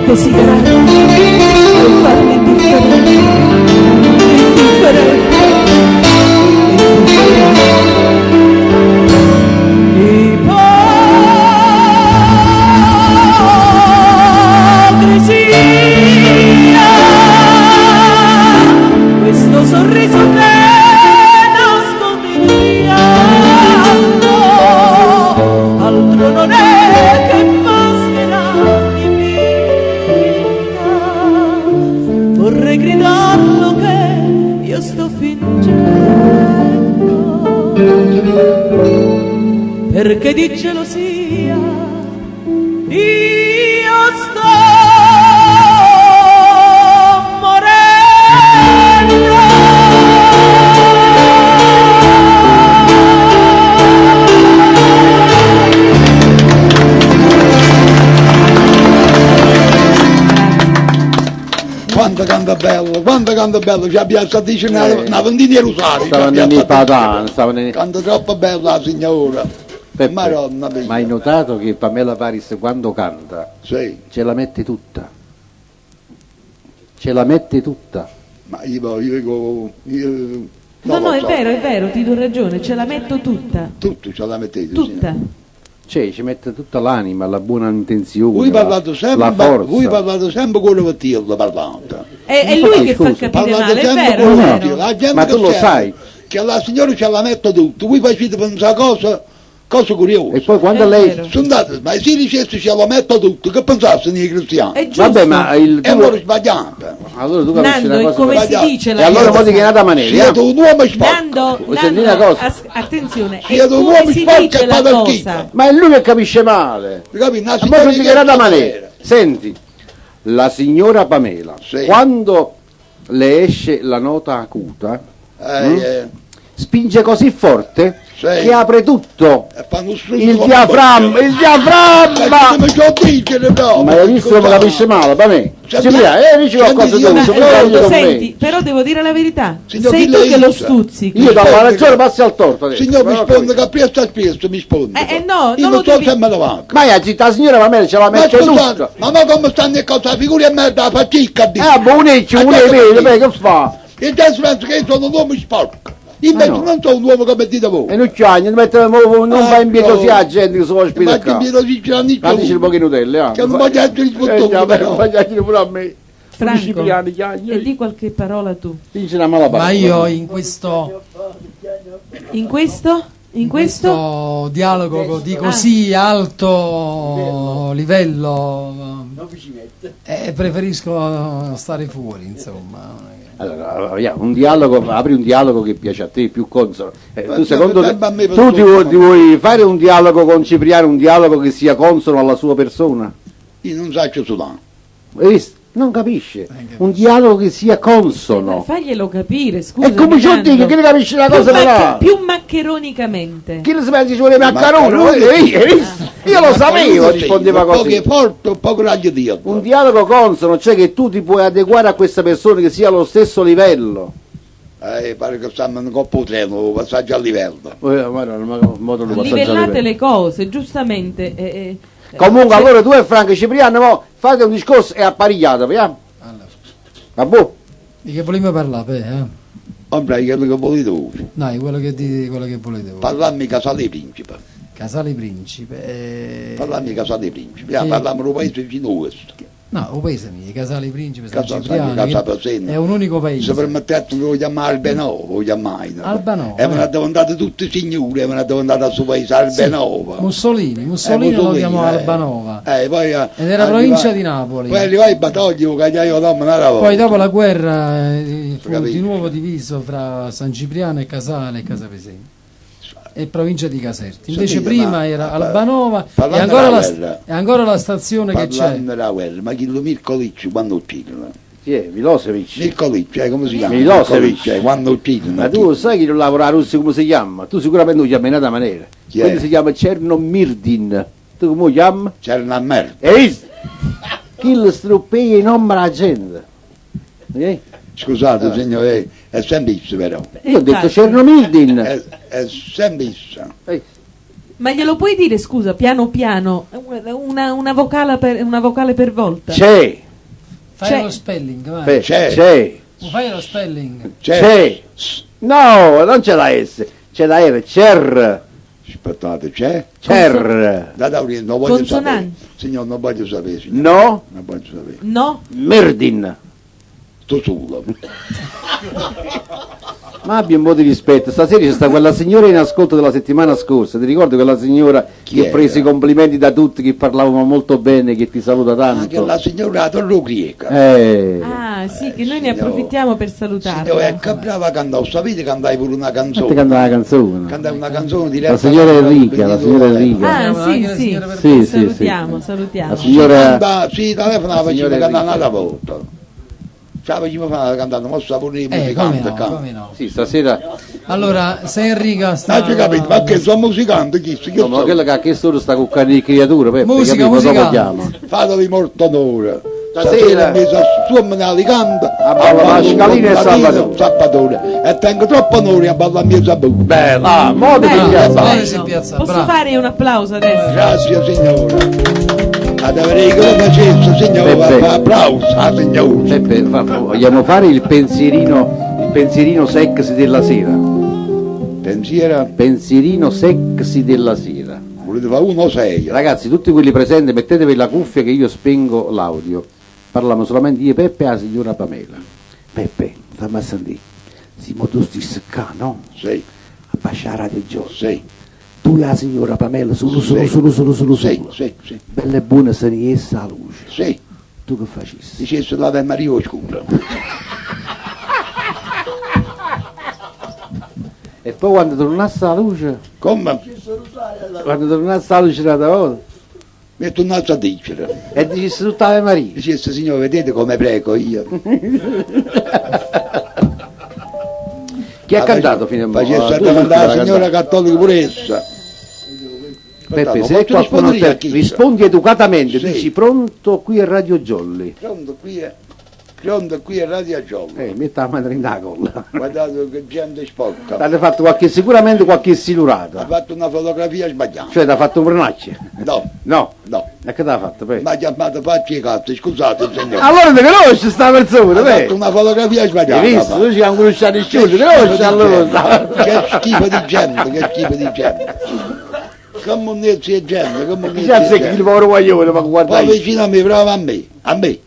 F: desiderare e farmi indifferente, ipocrisia, questo sorriso che nasconde il pianto, altro non è che maschera dipinta, vorrei gridarlo che io sto fingendo, perché di gelosia io sto morendo.
A: Quanto canta bello, ci abbiamo stato dicendo una ventina di Rosario.
B: Stavano in Padano,
A: Canta troppo bella la signora.
B: Peppe,
A: Madonna mia.
B: ma hai notato che Pamela Paris quando canta
A: Sì,
B: ce la mette tutta? Ce la mette tutta.
A: ma io dico...
D: No,
A: lo
D: è
A: so.
D: vero, ti do ragione, ce la metto tutta.
A: Tutto ce la mettete.
D: Tutta.
B: Cioè, ci mette tutta l'anima, la buona intenzione,
A: Voi parlate
B: la
A: sempre,
B: forza.
A: voi parlate sempre con la Vattillo, parlate.
D: È lui che fa
B: scusa.
D: capire
A: Parlate
D: male, è
A: sempre
D: vero,
A: con
D: è
A: l'occhio,
D: vero.
A: la gente
B: Ma
A: che
B: tu lo
A: serve,
B: sai.
A: che la signora ce la mette tutto, voi facete pensare cose curiose.
B: E poi quando
D: È
B: lei...
D: vero.
A: Sono andate, ma se dicessi ce la metto tutto, che pensasse nei cristiani?
D: È giusto.
B: Vabbè, ma il
A: E allora
B: tuo...
A: sbagliate.
B: Allora tu capisci
D: Nando,
B: una
D: è
B: cosa...
D: come
B: per-
D: si dice la
B: E allora
D: cosa.
B: poi ti è nata maniera.
A: Siete un uomo sporco.
D: Nando,
B: Vuoi sentire
D: Nando,
B: una cosa?
D: attenzione, è
A: Siete un
D: come
A: uomo
D: si
A: sporco
D: dice
A: e
D: la
A: fate il
D: cosa.
A: schifo.
B: Ma è lui che capisce male.
A: Capi? Una
B: Ma
A: signora
B: poi ti è nata
A: che-
B: maniera. Senti, la signora Pamela,
A: Sì.
B: quando le esce la nota acuta, spinge così forte
A: Sì.
B: che apre tutto.
A: e fanno un struzzo
B: Il
A: con
B: diaframma, il diaframma!
A: Ma ce lo dice, no?
B: Ma hai visto come capisce male, per me?
A: Senti-
B: Cipriano, dici qualcosa
A: senti,
B: tu,
A: io-
B: se
A: ma-
B: vuoi parli con
D: Senti,
B: me.
D: però devo dire la verità.
A: Signor,
D: Sei
A: chi
D: tu
A: lei
D: che lo
A: usa?
D: stuzzichi.
B: Io do la
A: Rispondi
B: ragione,
A: che-
B: passi al torto adesso.
A: Signor mi
B: però
A: risponde
B: capito.
A: che presto mi risponde.
D: no,
A: Io
D: non
A: non
D: lo
A: so
D: devi-
A: se me lo va.
B: Ma la città signora Pamela ce la
A: Ma
B: mette
A: scusate,
B: tutta.
A: ma come stanno in cosa? Figuri e merda la fatica a dire.
B: Buoniccio, uno
A: Adesso
B: vede,
A: perché?
B: che fa?
A: E adesso penso che io sono un uomo sporco. Invece
B: no.
A: non sono un uomo come dite voi.
B: E non c'è, non va in piedi così a gente che si vuole
A: Ma
B: spiegare.
A: che mi lo dice la nicchia?
B: Dici un pochino Nutella,
A: Che non voglio altri sfottuti, però.
B: Voglio pure a me.
D: Franco,
B: Cipriani,
D: e di qualche parola tu.
B: dice una mala
C: Ma
B: parola.
C: io in questo
D: In questo?
C: dialogo di così alto livello preferisco stare fuori, insomma.
B: Allora, un dialogo, apri un dialogo che piace a te, più consono. Tu
A: Ma
B: secondo te,
A: a me per
B: tu
A: tutto.
B: ti vuoi fare un dialogo con Cipriano, un dialogo che sia consono alla sua persona?
A: Io non so sudare.
B: Hai visto? Non capisce. Un dialogo che sia consono.
D: Faglielo capire, scusa.
B: E come ci dico, che ne capisce la cosa però?
D: più maccheronicamente.
B: Chi le sapeva ci vuole maccherone?
A: Maccherone.
B: Hai visto? Io lo sapevo, rispondeva
A: Poco
B: così.
A: è forte, poco raggio Dio.
B: Un dialogo consono, cioè che tu ti puoi adeguare a questa persona che sia allo stesso livello.
A: Pare che stanno in coppa treno, passaggio a livello.
D: Livellate le cose, giustamente.
B: Comunque
D: cioè-
B: allora tu e Franco Cipriano mo, fate un discorso e apparigliate, via? Vabbè.
C: Di che volevo parlare,
A: Ombre, quello che volete voi.
C: Dai, quello che volete voi.
A: Parlammi Casale Principe.
C: Casale Principe.
A: Parlammi Casale Principe.
C: Sì.
A: Parliamo di un paese vicino a questo.
C: No, o paese mio, Casale Principe, San
A: Casa
C: Cipriano,
A: Casa
C: che
A: Pesena.
C: è un unico
A: Se
C: paese.
A: permettete lo chiamare Albenovo, lo chiamai.
C: Albanovo,
A: E me ne devo andare tutti i signori, me ne devo andare al suo paese,
C: Sì,
A: Albenovo.
C: Mussolini lo chiamò Albanova.
A: Poi,
C: Ed era provincia di Napoli.
A: Poi arrivai i Battagli, che io non me ne ero.
C: Poi dopo la guerra fu
A: Capito.
C: di nuovo diviso fra San Cipriano e Casale e Casapesena e provincia di Caserta. Invece
A: Sentite,
C: prima
A: ma-
C: era
A: ma-
C: Albanova e
A: parlando
C: ancora,
A: della
C: la,
A: guerra.
C: e ancora la stazione che c'è.
A: Parlando della guerra, ma chi lo Mirko Licci quando uccidono?
B: Chi è? Milosevic.
A: Mirko Licci, come si chiama?
B: Milosevic.
A: Mirko Licci, quando uccidono?
B: Ma tu sai che non lavora a Russia come si chiama? Tu sicuramente lo chiami in un'altra maniera.
A: Chi è?
B: Quello si chiama Chernomirdin. Tu come lo chiami?
A: C'era una merda.
B: Hai visto? Chi lo struppeia in ombra la gente. Ok?
A: Scusate signore, è sempre isso però.
B: Io ho detto
D: Infatti.
B: Chernomirdin.
A: È sempre isso.
D: Ma glielo puoi dire, scusa, piano piano, una vocale per volta?
B: C'è.
C: Fai
D: C'è.
C: lo spelling, vai.
B: C'è.
C: Fai lo spelling.
B: C'è. No, non c'è la S. C'è la R. Cer.
A: Aspettate, c'è?
B: Cer.
A: Da Taurino, non voglio sapere.
D: Consonanti.
A: Signor, non voglio sapere, signor.
B: No.
A: Non voglio sapere.
D: No?
B: Merdin.
A: Sto solo.
B: Ma abbia un po' di rispetto, stasera c'è sta quella signora in ascolto della settimana scorsa, ti ricordi quella signora
A: Chi
B: che
A: era?
B: prese i complimenti da tutti, che parlavano molto bene, che ti saluta
A: Anche
B: tanto?
A: la signora Torro Grieca.
D: Ah, sì, che noi ne
A: signor.
D: approfittiamo per
A: Signore,
D: salutarla.
A: che brava cantavo, sapete cantai pure una
B: Te
A: canzone.
B: cantava la canzone.
A: Cantai una canzone diretta.
B: La signora Enrica, la signora Enrica.
D: Ah,
C: Anche
D: sì,
C: la
D: sì.
C: signora per-
B: Sì, sì,
D: Salutiamo,
B: sì.
D: salutiamo.
B: La signora...
A: Sì, telefonava,
B: La
A: ci
B: signora
A: cantare
B: Enrica.
A: un'altra volta. Ciao, ci fa cantare, ma sta pure i
C: Come
A: musicanti,
C: no,
A: canta.
C: come no.
B: Sì, stasera...
C: Allora, se Enrica sta...
A: Ah, ci capito, ma che sono musicante, chi? Che
B: No, ma
A: sono?
B: quella che ha chiesto ora sta con carne di creatura, Peppe,
C: Musica,
B: capito? Dopo
C: musica.
B: chiama.
A: Fateli molto onore.
B: Stasera-
A: Stasera mi sono su Alicante
B: A balla Mascalina e
A: Salvatore. E tengo troppo onore a balla mia Sabuto.
B: Bella, mo ti
D: Bello,
B: pigliamo.
C: Bello.
D: bello.
C: si piazza,
D: Posso
C: bravo.
D: fare un applauso adesso?
A: Grazie signore. Ad avere che lo facesse, signore,
B: Peppe.
A: fa applauso al signore.
B: Peppe, vogliamo fare il pensierino sexy della sera?
A: Pensiera,
B: Pensierino sexy della sera.
A: volete fare uno o sei?
B: Ragazzi, tutti quelli presenti, mettetevi la cuffia che io spengo l'audio. parliamo solamente io, Peppe e la signora Pamela. Peppe, fammi a sentire, siamo tutti qua, no?
A: Sì,
B: A passare di giorno.
A: sì,
B: Tu e la signora Pamela, solo,
A: sì, sì, sì,
B: bella e buona se ne esce la luce.
A: sì.
B: Tu che facessi?
A: Dicesse l'Ave Maria oscura.
B: E poi quando tornasse la luce,
A: Come?
B: quando tornasse la luce un'altra volta,
A: Mi è tornato a dire.
B: e dicesse tutta Ave Maria.
A: Dicesse, signore, vedete come prego io.
B: Chi ha cantato fino a mo'?
A: Facesse
B: Tu
A: davanti alla
B: l'hai
A: signora
B: cantato.
A: cattolica pure essa.
B: Peppe,
A: Ma
B: se
A: posso
B: qualcuno
A: rispondere a
B: te
A: chi?
B: rispondi educatamente,
A: Sì.
B: dici pronto qui è Radio Jolly.
A: Pronto qui è Radio Giollo.
B: Metta la madre in da colla.
A: Guardate che gente sporca.
B: T'hanno fatto sicuramente qualche
A: Ha
B: silurata.
A: fatto una fotografia sbagliata.
B: Cioè, t'ha fatto un prenaccio?
A: No,
B: No.
A: no.
B: E che t'ha fatto, Peppe?
A: Mi ha chiamato Pacci e Cazzo, scusate signore.
B: Allora ti conosci sta persona,
A: Ha fatto
B: Peppe?
A: una fotografia sbagliata.
B: Hai visto? Tu ci hanno conosciuto nessuno, ti conosci allora?
A: Che schifo di gente, che schifo di gente. Che monnezzi e gente, che
B: Già
A: monnezzi
B: sei
A: e
B: che il
A: gente.
B: povero guaglione, ma guarda.
A: Poi vicino a me, prova a me, a me.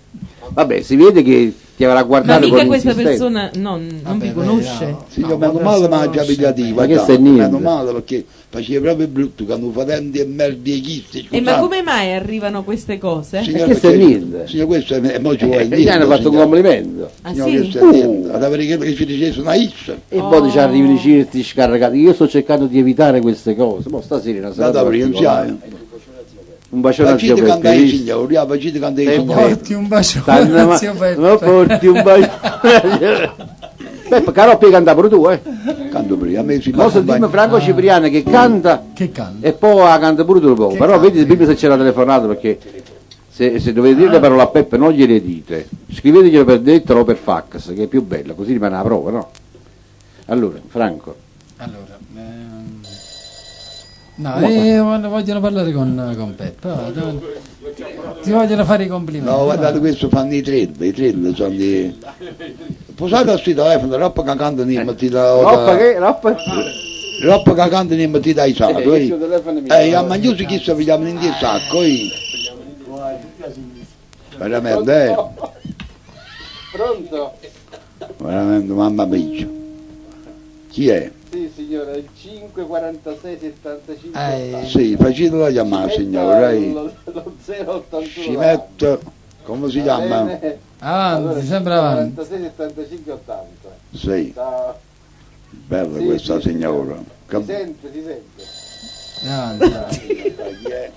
B: Vabbè, si vede che ti avrà
D: Ma
B: guardato
D: mica
B: con
D: questa
B: insistenza.
D: persona non
C: Vabbè,
D: vi conosce.
C: no.
A: Signor,
C: No,
A: meno
C: ma
A: male
C: adesso
A: mangia
C: non
A: abitativa.
B: Ma che stai niente?
A: Meno male perché faceva proprio brutto, che hanno fatenti e merdi e chisti.
D: E ma come mai arrivano queste cose?
A: Signor,
B: questo è
A: perché-
B: niente.
A: Signor, questo è mo ci vuole
B: Gli hanno fatto un complimento.
D: Ah
A: Signor,
D: sì?
A: questo è niente. Ad avere che ci dicesse una issa.
B: E poi ci arrivano i cirti scaricati. Io sto cercando di evitare queste cose. Ma stasera è una
A: Da
B: serata
A: aprire,
B: particolare. Un bacione a zio
A: Facite
B: Peppe.
A: cantare
B: hai
A: i
B: visto?
A: signori, facite cantare i
B: Sì,
A: signori.
C: Porti un bacione,
B: Stanno ma-
C: zio Peppe.
B: ma porti un bacione. Peppe, Caroppi canta pure tu, eh?
A: Canto prima, a me si
B: Mo sentiamo Franco Cipriano che canta
C: Che canta?
B: e poi la canta pure tu un po'.
C: Che
B: Però
C: canta?
B: vedi prima se c'era telefonato perché se dovete dire le parole a Peppe non gliele dite. Scriveteglielo per detto o per fax, che è più bella, così rimane la prova, no? Allora, Franco.
C: Allora, vogliono parlare con Peppe. Ti vogliono fare i complimenti.
A: No, guardate, questo fanno i trill sono di... Posate sul telefono, roba che cantano in mattina...
B: Roppa che? Roppa?
A: Roba che cantano in mattina ai sacco,
B: io telefono mio.
A: a mangiusi chi si pigliamo in di sacco, Veramente,
B: Pronto?
A: veramente, mamma mia. Chi è?
B: Sì signore, il 546 75
A: Sì, facetelo chiamare, signore,
B: lo 081
A: ci metto, come si chiama?
C: Avanti, sempre avanti.
B: 46 75 80.
A: Sì,
B: Ciao.
A: bella
B: Sì,
A: questa
B: sì.
A: signora.
B: Si sente.
C: Avanti.
A: Chi è?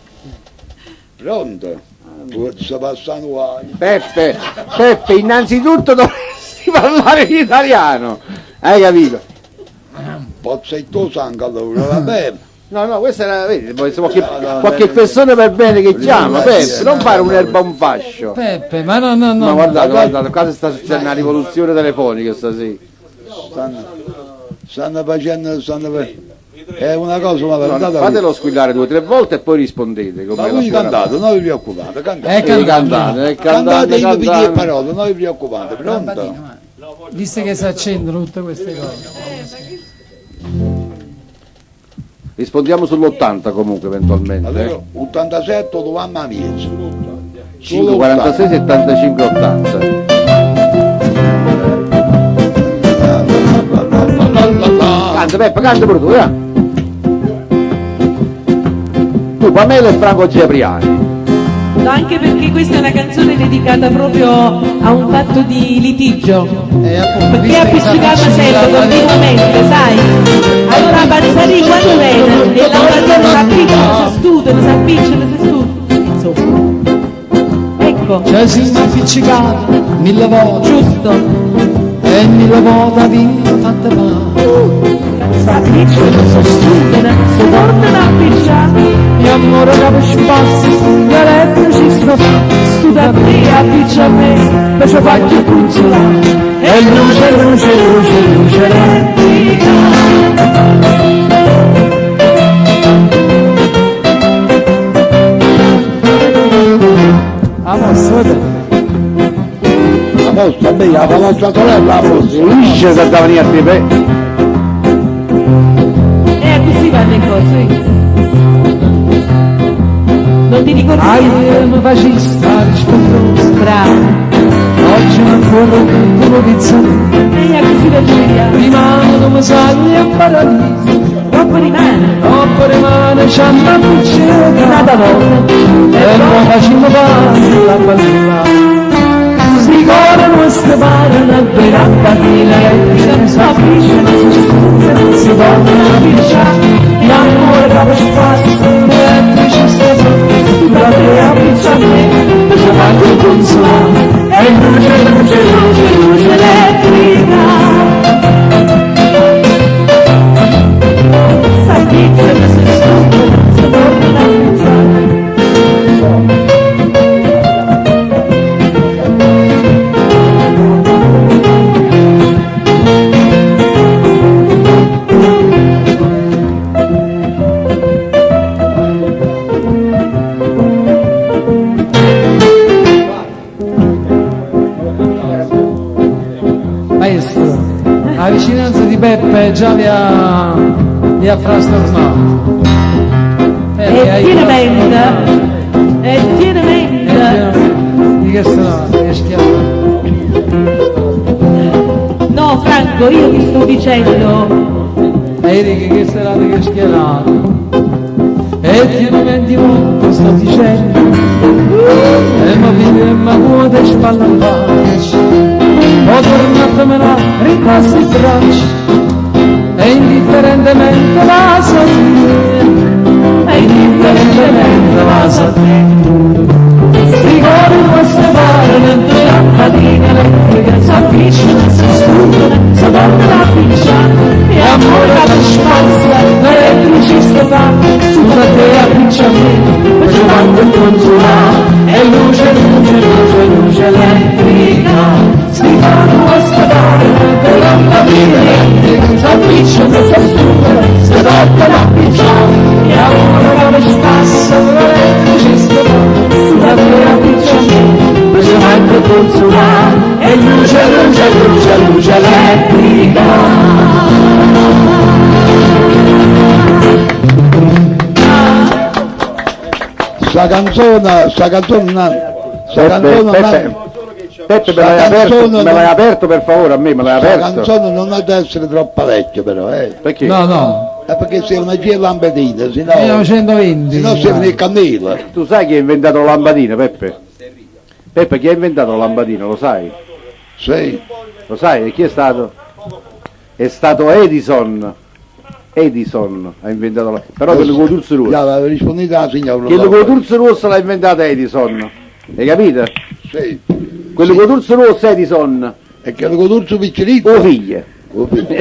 A: Pronto? Sto passando qua.
B: Peppe, innanzitutto dovresti parlare in italiano. Hai capito?
A: Pozzetto sangue allora, vabbè.
B: No, questa era, vedi, poi se qualche persona per bene che chiama, Peppe, non fare un'erba un fascio.
C: Peppe, ma no.
B: Ma guardate, qua sta succedendo una rivoluzione telefonica stasera.
A: Stanno facendo, è una cosa, ma
B: No,
A: guardate,
B: fatelo squillare 2 o 3 volte e poi rispondete. Come
A: ma voi cantate, non vi preoccupate, cantate.
B: Cantate,
A: Cantate io vi dico parole, non vi preoccupate, pronto?
C: Visto che si accendono tutte queste cose.
B: Rispondiamo sull'80 comunque eventualmente.
A: Allora, 87 mamma mia.
B: 546 75 80. Canta Peppe, canta pure tu, Tu, Pamela e Franco Cipriani.
D: No, anche perché questa è una canzone dedicata proprio a un fatto di litigio. Perché appiccicava sempre, continuamente, sai? Allora Pazzari quando viene, e il lavoratore si appicciano, si studiano, si appicciano, si studiano. Insomma. Ecco,
C: Cioè si è appiccicato 1000 volte
D: giusto.
C: e 1000 volte ha vinto fatte male.
D: Si appicciano, si studiano, si tornano a appicciare.
C: E amore che ci passa, che letto ci sta
D: Studia a te, appiccia a me, poi ci faccio consolare.
C: e luce a mossa
A: La vostra bella, la vostra sorella, la vostra.
B: Lisce da venire a te,
D: Così vanno le cose. Non ti ricordi niente?
C: mi facci stare scontroso
D: bravo.
C: Oggi ancora un pizza,
D: E a così da Giulia.
C: rimane come sagni e paradiso.
D: Troppo rimane.
C: Dopo rimane c'è una bucciata
D: Nata volta.
C: e non facciamo parte la balla. Si corrono e separano e due lampadine elettriche si avvicinano e si sfuggono, si tornano a picciare. L'amore capo spazio, elettrici si durante a picciare, c'è anche consolato e luce, luce, luce, luce elettrica.
D: Sai pizza che si sfuggono, si tornano a picciare.
C: Maestro, la vicinanza di Beppe già vi ha frastornato.
D: E tienamente.
C: Di che strada, che schiaffo.
D: No, Franco, io ti sto dicendo.
C: E di che serata che schierato. E tienimenti molto sto dicendo. E ma vedi ma vuote spalla in faccia. Ho tornato ripassi i bracci. E indifferentemente va a sapere. E indifferentemente va a sapere. Rigore in queste pare mentre lampadine elettriche si avvicinano, si sfuggono, si tornano a picciare. E amore alla spazza, l'elettricista fa, su da te a picciare, facevamo il consolato, e luce, luce, luce, luce elettrica. Si fanno queste pare mentre lampadine elettriche si avvicinano, si sfuggono, si tornano a picciare. E amore alla spazza, l'elettricista fa, la vera piccione, facevamo il consolato e luce, luce, luce, luce elettrica.
A: Sta canzone
B: Peppe, me l'hai aperto per favore, a me me l'hai
A: la
B: aperto.
A: canzone non ha da essere troppo vecchia però,
B: Perché?
C: No, no,
A: È perché sei una gira lampadina, sennò
C: 1920.
A: sei una candela.
B: Tu sai chi ha inventato la lampadina, Peppe? Peppe, chi ha inventato la lampadina, lo sai?
A: Sì.
B: Lo sai? E chi è stato? È stato Edison. Edison ha inventato la... Però quello con Turzo Rosso.
A: Ja, rispondete alla signora.
B: Quello con Turzo Rosso l'ha inventato Edison. Hai capito?
A: Sì.
B: Quello con Turzo Rosso Edison.
A: E che lo con Turzo piccolito?
B: O figlia.
A: Oh, figlio.